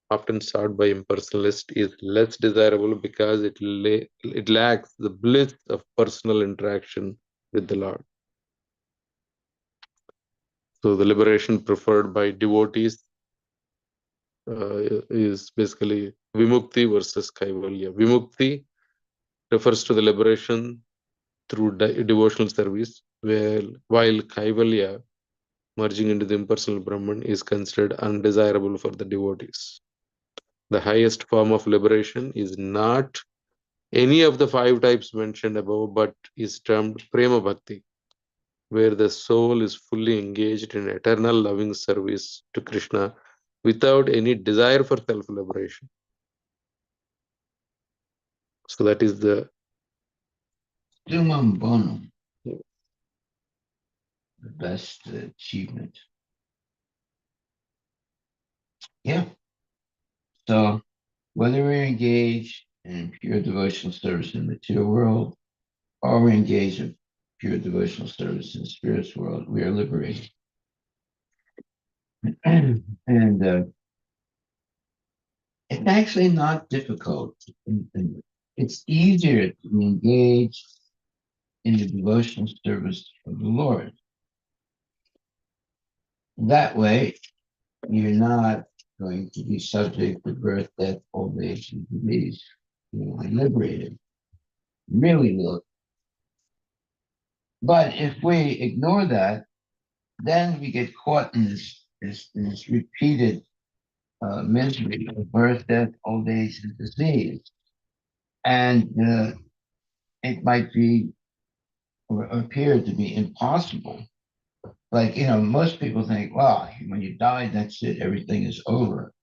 often sought by impersonalists, is less desirable because it lacks the bliss of personal interaction with the Lord. So the liberation preferred by devotees is basically Vimukti versus Kaivalya. Vimukti refers to the liberation through devotional service, while Kaivalya, merging into the impersonal Brahman, is considered undesirable for the devotees. The highest form of liberation is not any of the 5 types mentioned above, but is termed Prema Bhakti, where the soul is fully engaged in eternal loving service to Krishna without any desire for self liberation. So that is the Summum bonum, the best achievement. Yeah. So whether we're engaged in pure devotional service in the material world, or we're engaged in pure devotional service in the spiritual world, we are liberated. And it's actually not difficult. It's easier to engage in the devotional service of the Lord. That way, you're not going to be subject to birth, death, old age, and disease. You're liberated. Really will. But if we ignore that, then we get caught in this repeated misery of birth, death, old age, and disease. And it might be or appear to be impossible. Like, most people think, well, when you die, that's it, everything is over.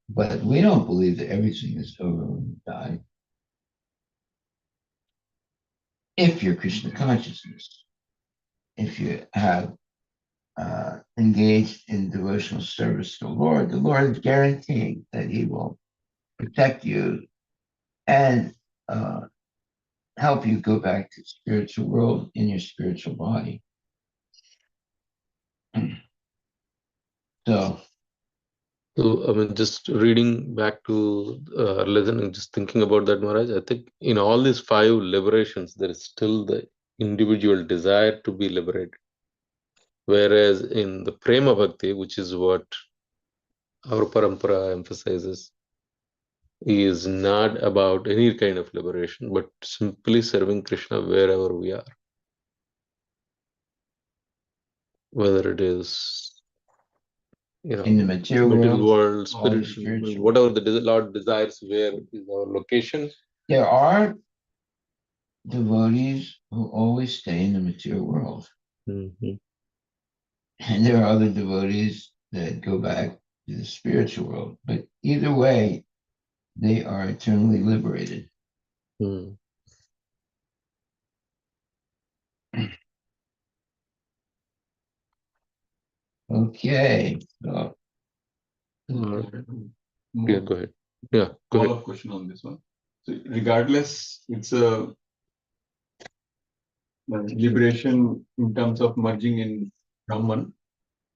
But we don't believe that everything is over when you die. If you're Krishna consciousness, if you have engaged in devotional service to the Lord is guaranteeing that He will protect you and help you go back to the spiritual world in your spiritual body. So, I mean, just reading back to lesson and just thinking about that, Maharaj, I think in all these 5 liberations, there is still the individual desire to be liberated. Whereas in the Prema Bhakti, which is what our parampara emphasizes, is not about any kind of liberation, but simply serving Krishna wherever we are. Whether it is, in the material world, or the spiritual, spiritual whatever the Lord desires, where is our location. There are devotees who always stay in the material world. Mm-hmm. And there are other devotees that go back to the spiritual world. But either way, they are eternally liberated. Mm. Okay. So, Yeah, go ahead. Yeah, go ahead. Follow-up question on this one. So regardless, it's a liberation in terms of merging in Brahman.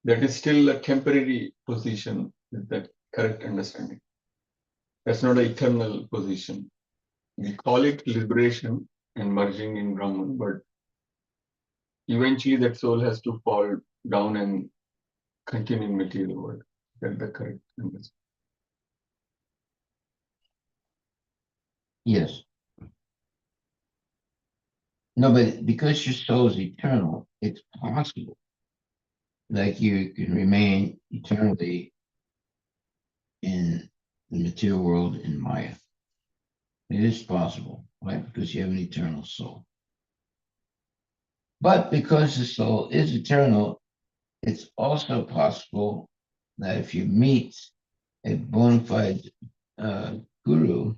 That is still a temporary position. Is that correct understanding? That's not an eternal position. We call it liberation and merging in Brahman, but eventually that soul has to fall down and continue in material world. Is that the correct understanding? yes. No, but because your soul is eternal, it's possible that you can remain eternally in the material world in Maya. It is possible, right? Because you have an eternal soul. But because the soul is eternal, it's also possible that if you meet a bona fide guru,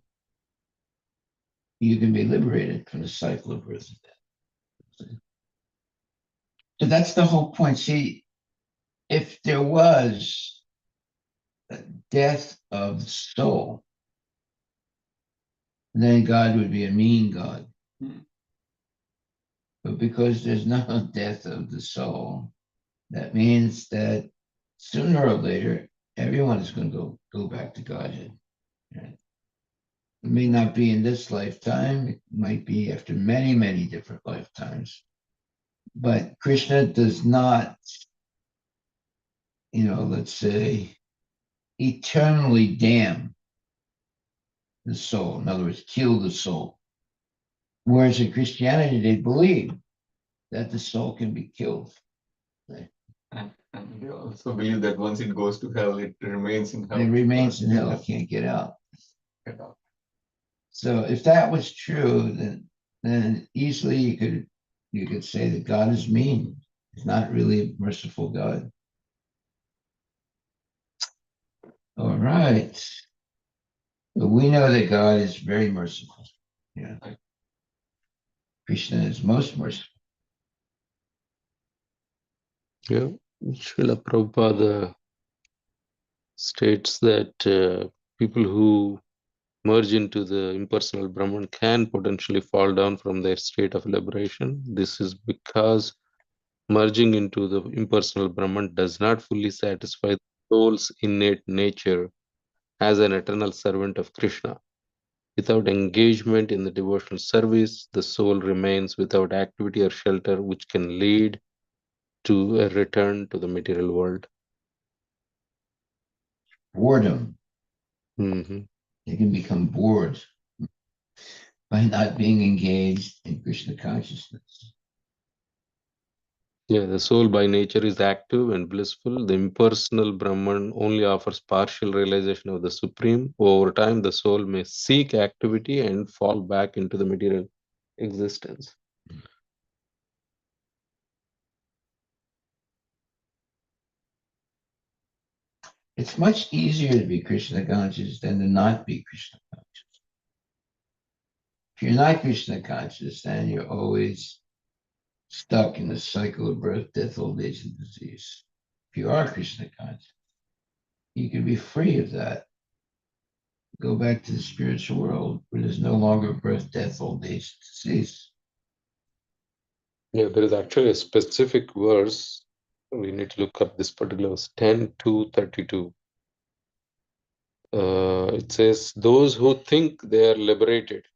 you can be liberated from the cycle of birth and death. So that's the whole point. See, if there was a death of the soul, then God would be a mean God. But because there's no death of the soul, that means that sooner or later, everyone is going to go back to Godhead. Right? It may not be in this lifetime, it might be after many, many different lifetimes. But Krishna does not let's say, eternally damn the soul. In other words, kill the soul. Whereas in Christianity, they believe that the soul can be killed. And they also believe that once it goes to hell, it remains in hell. It remains in hell, it can't get out. So if that was true, then easily you could say that God is mean. He's not really a merciful God. All right. But we know that God is very merciful. Yeah. Krishna is most merciful. Yeah. Srila Prabhupada states that people who merge into the impersonal Brahman can potentially fall down from their state of liberation. This is because merging into the impersonal Brahman does not fully satisfy the soul's innate nature as an eternal servant of Krishna. Without engagement in the devotional service, the soul remains without activity or shelter, which can lead to a return to the material world. Boredom. Mm-hmm. They can become bored by not being engaged in Krishna consciousness. Yeah, the soul by nature is active and blissful. The impersonal Brahman only offers partial realization of the Supreme. Over time, the soul may seek activity and fall back into the material existence. It's much easier to be Krishna conscious than to not be Krishna conscious. If you're not Krishna conscious, then you're always stuck in the cycle of birth, death, old age, and disease. If you are Krishna conscious, you can be free of that. Go back to the spiritual world where there's no longer birth, death, old age, disease. Yeah, there is actually a specific verse. We need to look up this particular verse, 10:2:32. It says, those who think they are liberated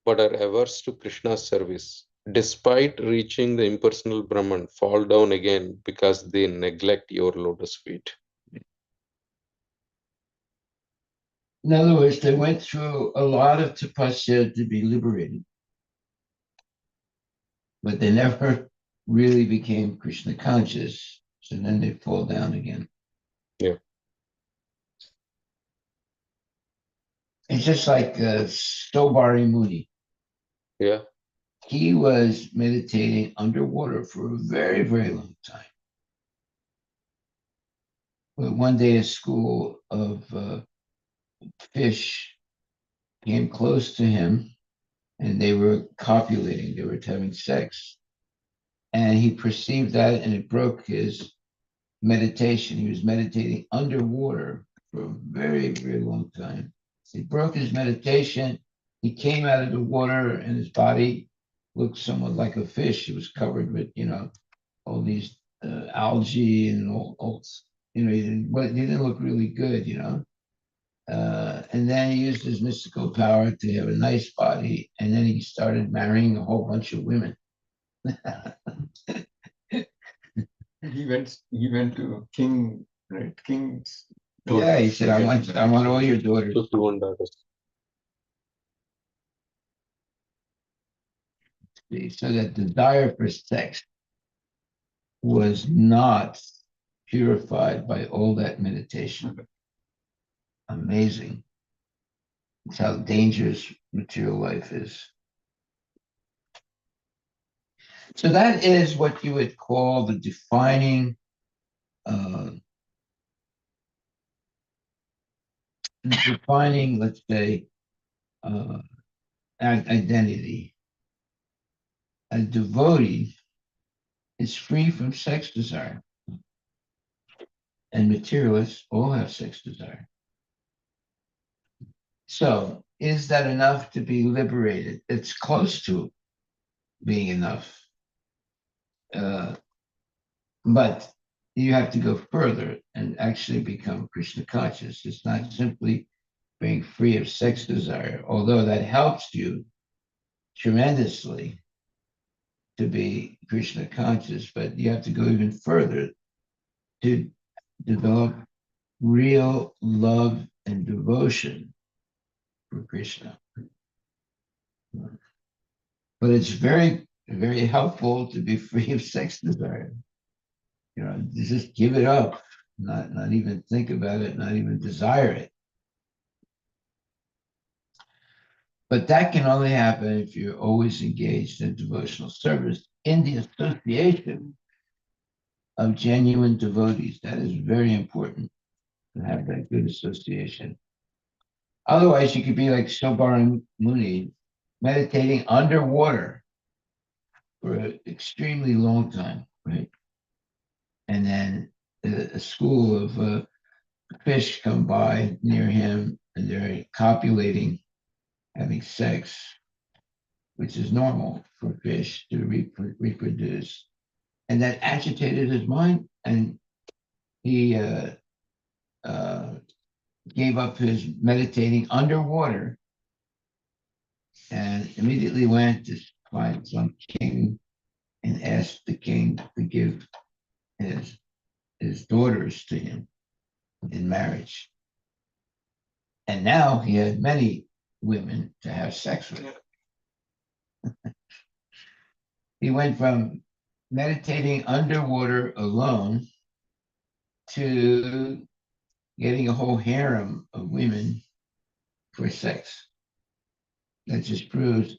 but are averse to Krishna's service, despite reaching the impersonal Brahman, fall down again because they neglect your lotus feet. In other words, they went through a lot of tapasya to be liberated, but they never really became Krishna conscious. So then they fall down again. Yeah. It's just like Stobari Muni. Yeah. He was meditating underwater for a very, very long time. But one day a school of fish came close to him and they were copulating, they were having sex. And he perceived that and it broke his meditation. He was meditating underwater for a very, very long time. It broke his meditation. He came out of the water and his body looked somewhat like a fish. It was covered with, all these algae and all he didn't look really good, and then he used his mystical power to have a nice body. And then he started marrying a whole bunch of women. He went to King, right? King's daughter. Yeah, he said, I want all your daughters. 51 daughters. So that desire for sex was not purified by all that meditation. Amazing. It's how dangerous material life is. So that is what you would call the defining let's say, identity. A devotee is free from sex desire. And materialists all have sex desire. So is that enough to be liberated? It's close to being enough. But you have to go further and actually become Krishna conscious. It's not simply being free of sex desire, although that helps you tremendously to be Krishna conscious, but you have to go even further to develop real love and devotion for Krishna. But it's very, very helpful to be free of sex desire. Just give it up, not even think about it, not even desire it. But that can only happen if you're always engaged in devotional service in the association of genuine devotees. That is very important to have that good association. Otherwise, you could be like Shobara Muni, meditating underwater for an extremely long time, right? And then a school of fish come by near him and they're copulating, having sex, which is normal for fish to reproduce. And that agitated his mind, and he gave up his meditating underwater and immediately went to find some king and asked the king to give his daughters to him in marriage. And now he had many women to have sex with. He went from meditating underwater alone to getting a whole harem of women for sex. That just proves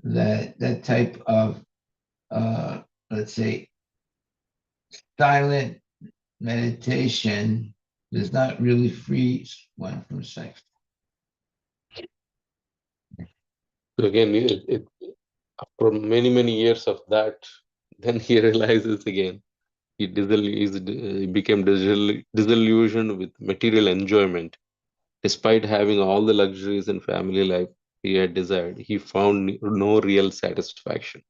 that that type of, let's say, silent meditation does not really free one from sex. So again, after many, many years of that, then he realizes again, he became disillusioned with material enjoyment. Despite having all the luxuries and family life he had desired, he found no real satisfaction.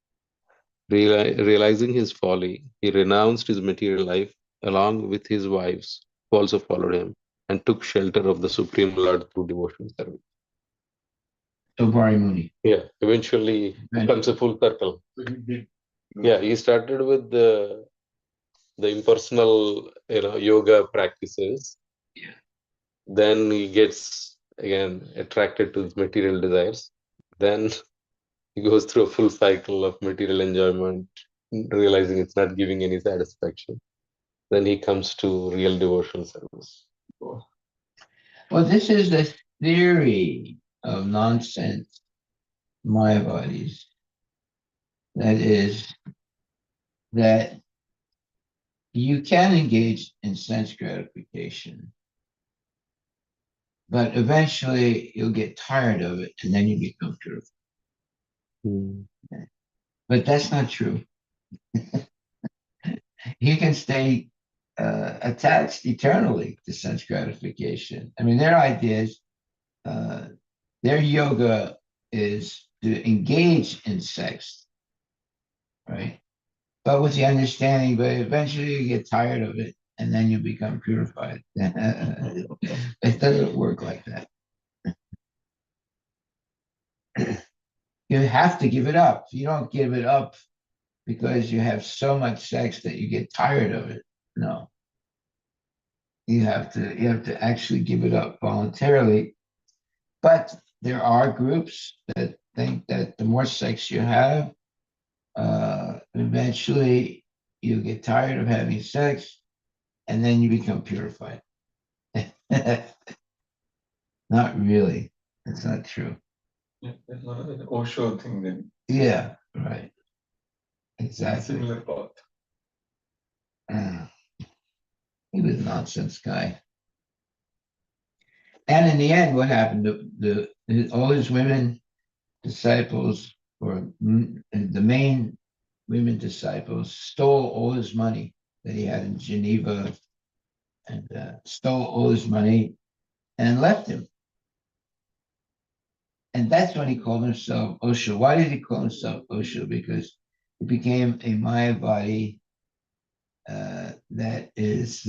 Realizing his folly, he renounced his material life along with his wives, who also followed him, and took shelter of the Supreme Lord through devotional service. Shobara Muni. Yeah, eventually comes a full circle. So he did. Yeah, he started with the impersonal, yoga practices. Yeah. Then he gets again attracted to his material desires. Then he goes through a full cycle of material enjoyment, realizing it's not giving any satisfaction. Then he comes to real devotional service. Well, this is the theory of nonsense Mayavadis. That is, that you can engage in sense gratification, but eventually you'll get tired of it and then you become purified. But that's not true. You can stay attached eternally to sense gratification. I mean, their ideas, their yoga is to engage in sex, right? But with the understanding, but eventually you get tired of it and then you become purified. It doesn't work like that. You have to give it up. You don't give it up because you have so much sex that you get tired of it. No. You have to actually give it up voluntarily. But there are groups that think that the more sex you have, eventually you get tired of having sex and then you become purified. Not really. That's not true. Yeah, that's one of the Osho thing then. Yeah, right. Exactly. Similar path. He was a nonsense guy. And in the end, what happened? All his women disciples, or the main women disciples, stole all his money that he had in Geneva, and stole all his money and left him. And that's when he called himself Osho. Why did he call himself Osho? Because he became a Mayavadi that is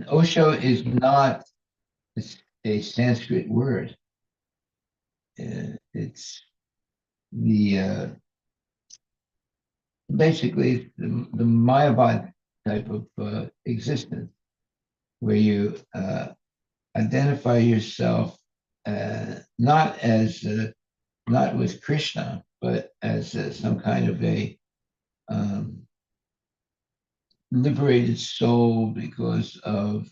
Osho is not a Sanskrit word. It's the basically the Mayavad type of existence, where you identify yourself not as not with Krishna, but as some kind of a liberated soul because of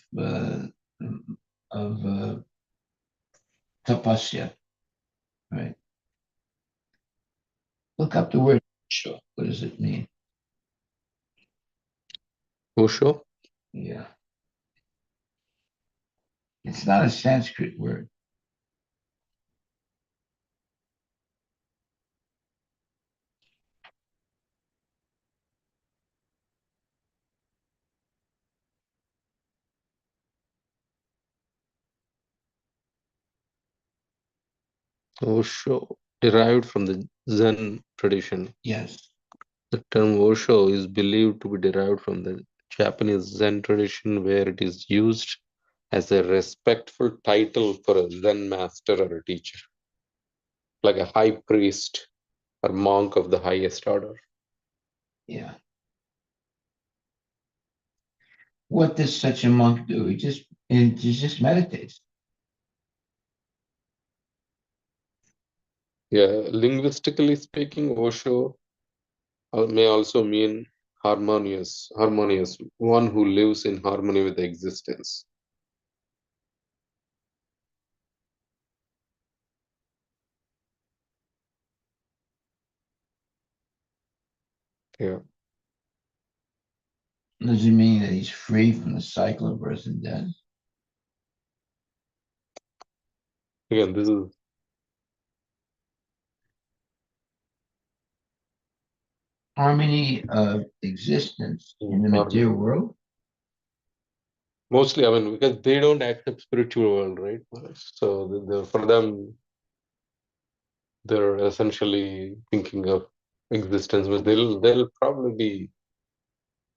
tapasya, right? Look up the word Osho. What does it mean? Osho? Yeah. It's not a Sanskrit word. Osho, derived from the Zen tradition. Yes. The term Osho is believed to be derived from the Japanese Zen tradition, where it is used as a respectful title for a Zen master or a teacher, like a high priest or monk of the highest order. Yeah. What does such a monk do? He just meditates. Yeah, linguistically speaking, Osho may also mean harmonious, one who lives in harmony with existence. Yeah. Does it mean that he's free from the cycle of birth and death? Again, this is Harmony of existence in the material world? mostly, I mean, because they don't accept spiritual world, right? So for them, they're essentially thinking of existence, but they'll probably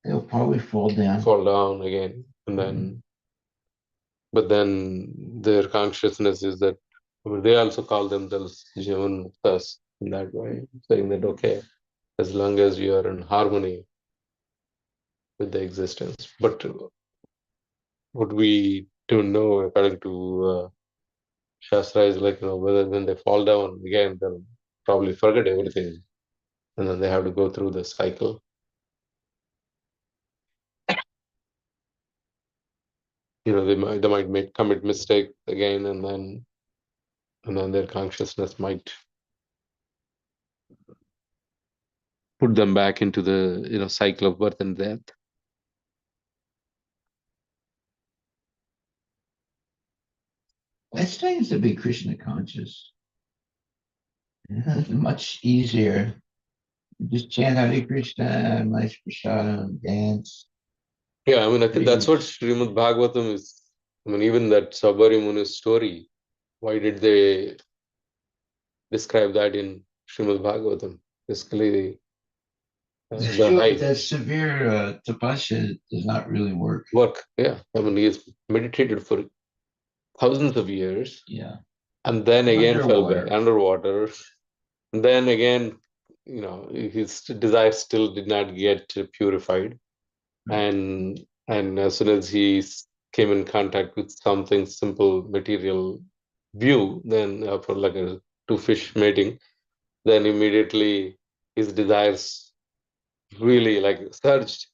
They'll probably fall down. fall down again, and then, but then their consciousness is that, I mean, they also call themselves Jivan Muktas in that way, saying that okay, as long as you are in harmony with the existence. But what we don't know, according to Shastra, is like, whether when they fall down again, they'll probably forget everything, and then they have to go through the cycle. They might commit mistake again, and then their consciousness might put them back into the cycle of birth and death. Best thing is to be Krishna conscious. It's much easier. Just chant Hare Krishna, nice prasadam, dance. Yeah, I mean, I think that's what Srimad Bhagavatam is. I mean, even that Sabari Muni's story, why did they describe that in Srimad Bhagavatam? Basically, The severe tapasya does not really work. Yeah. I mean, he's meditated for thousands of years. Yeah. And then again fell Underwater. back underwater. And then again, his desire still did not get purified. Right. And as soon as he came in contact with something simple material view, then for like a two fish mating, then immediately his desires really like surged.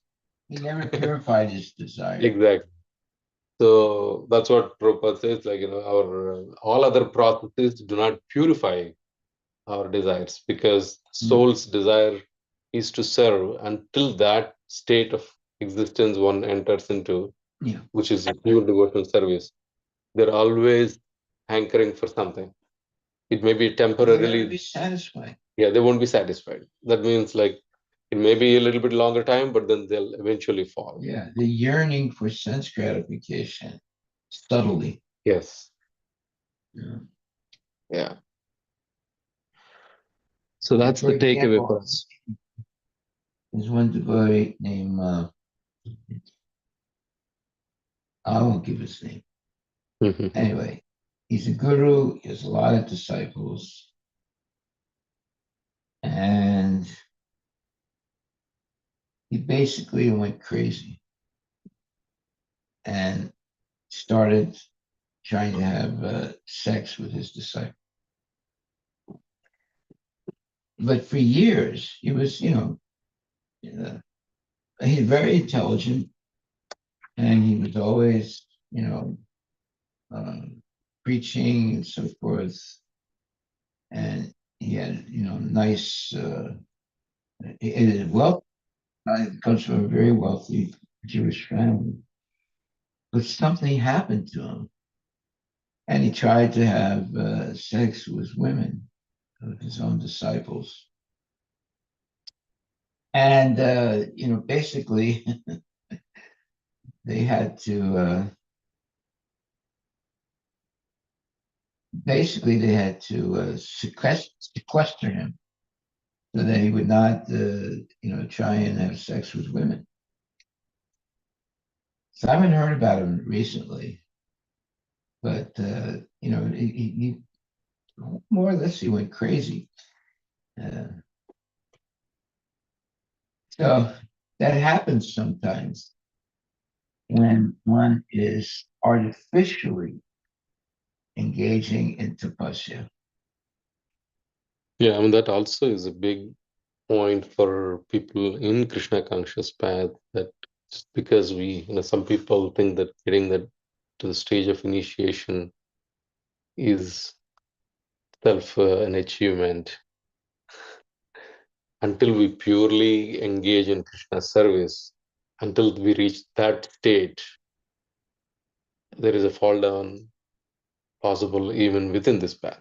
He never purified his desire. Exactly. So that's what Prabhupada says, like, our all other processes do not purify our desires, because soul's desire is to serve until that state of existence one enters into, which is pure devotional service. They're always hankering for something. It may be temporarily. They'll be satisfied. Yeah, they won't be satisfied. That means like it may be a little bit longer time, but then they'll eventually fall. Yeah, the yearning for sense gratification, subtly. Yes. Yeah. Yeah. So that's the takeaway for us. There's one devotee named, I won't give his name. Anyway, he's a guru, he has a lot of disciples. And he basically went crazy and started trying to have sex with his disciple. But for years, he was, he's very intelligent, and he was always, preaching and so forth. And he had, nice, wealth. Comes from a very wealthy Jewish family, but something happened to him, and he tried to have sex with women, with his own disciples, and basically they had to sequester him so that he would not try and have sex with women. So I haven't heard about him recently, but he more or less he went crazy. Uh, so that happens sometimes when one is artificially engaging in tapasya. Yeah, I mean, that also is a big point for people in Krishna conscious path, that just because some people think that getting that to the stage of initiation is self an achievement. Until we purely engage in Krishna service, until we reach that state, there is a fall down possible even within this path.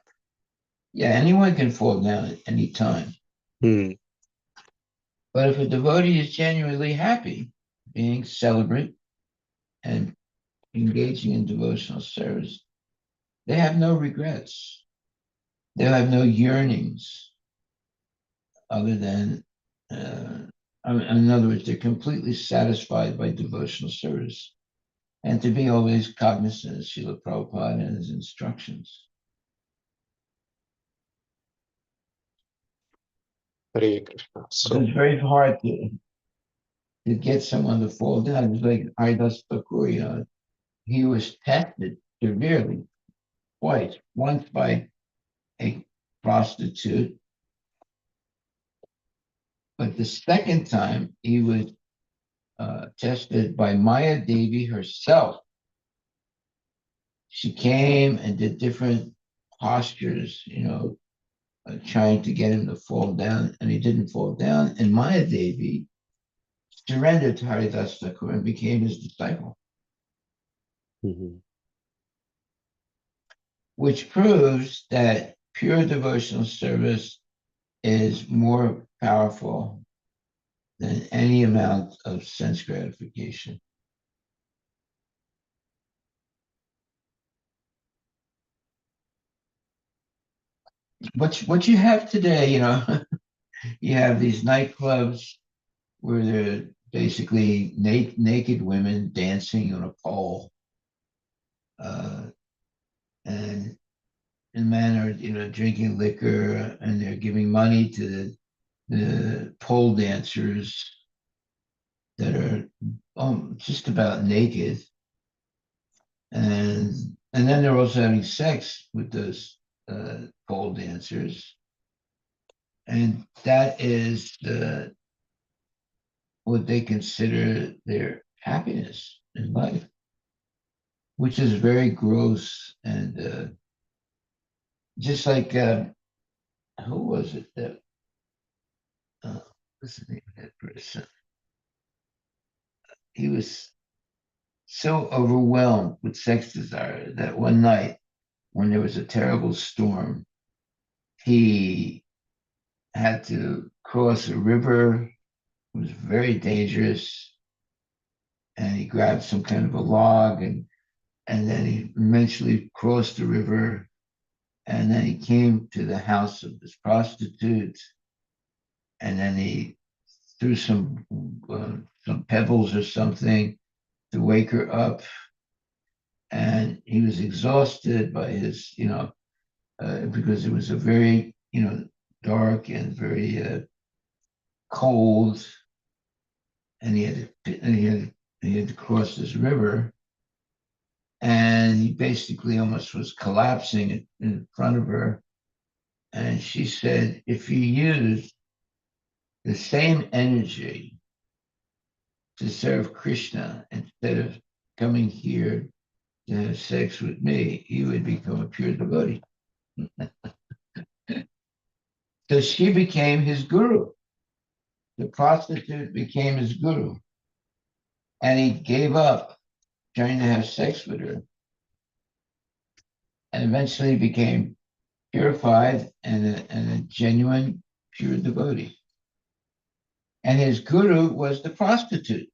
Yeah, anyone can fall down at any time. But if a devotee is genuinely happy, being celibate and engaging in devotional service, they have no regrets. They'll have no yearnings other than, in other words, they're completely satisfied by devotional service, and to be always cognizant of Srila Prabhupada and his instructions. Hare Krishna. So it's very hard to get someone to fall down. It's like Haridas Thakur, he was tested severely twice, once by a prostitute, but the second time he was tested by Maya Devi herself. She came and did different postures, trying to get him to fall down, and he didn't fall down. And Maya Devi surrendered to Haridas Thakur and became his disciple, which proves that pure devotional service is more powerful than any amount of sense gratification. What you have today, you have these nightclubs where they're basically naked women dancing on a pole, and men are drinking liquor, and they're giving money to the pole dancers that are just about naked, and then they're also having sex with those pole dancers, and that is what they consider their happiness in life, which is very gross. And just like who was it that what's the name of that person? He was so overwhelmed with sex desire that one night, when there was a terrible storm, he had to cross a river. It was very dangerous, and he grabbed some kind of a log, and then he eventually crossed the river, and then he came to the house of this prostitute, and then he threw some pebbles or something to wake her up, and he was exhausted by his, because it was a very, dark and very cold and he had to cross this river, and he basically almost was collapsing in front of her. And she said, if you use the same energy to serve Krishna instead of coming here to have sex with me, you would become a pure devotee. So she became his guru. The prostitute became his guru. And he gave up trying to have sex with her and eventually became purified and a genuine, pure devotee. And his guru was the prostitute.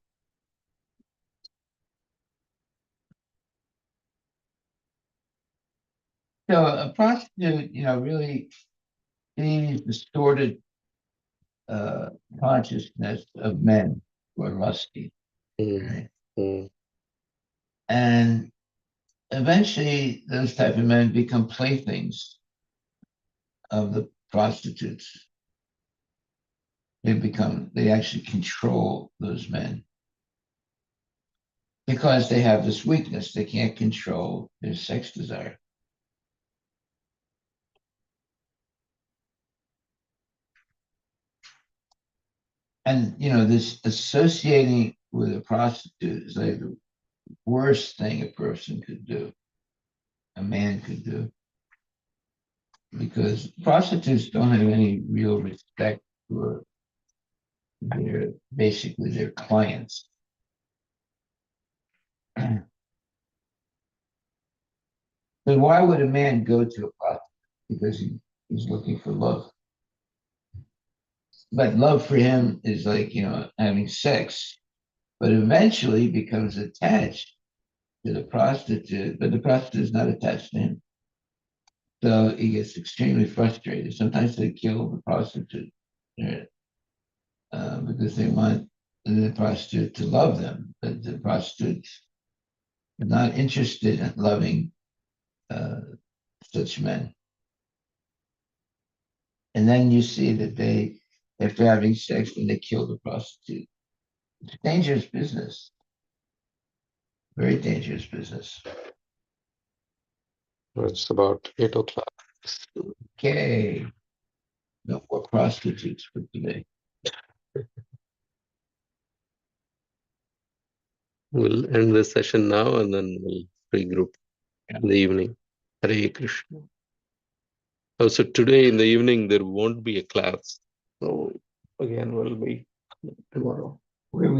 So a prostitute, really sees distorted consciousness of men who are lusty, right? And eventually, those type of men become playthings of the prostitutes. They actually control those men because they have this weakness. They can't control their sex desire. And, this associating with a prostitute is like the worst thing a person could do, a man could do, because prostitutes don't have any real respect for basically their clients. But why would a man go to a prostitute? Because he's looking for love. But love for him is like, having sex, but eventually becomes attached to the prostitute, but the prostitute is not attached to him. So he gets extremely frustrated. Sometimes they kill the prostitute because they want the prostitute to love them, but the prostitute is not interested in loving such men. And then you see that after having sex, then they kill the prostitute. It's a dangerous business, very dangerous business. It's about 8 o'clock. Okay, no more prostitutes for today. We'll end this session now and then we'll regroup in the evening. Hare Krishna. Oh, so today in the evening there won't be a class. So again, we'll be tomorrow. Where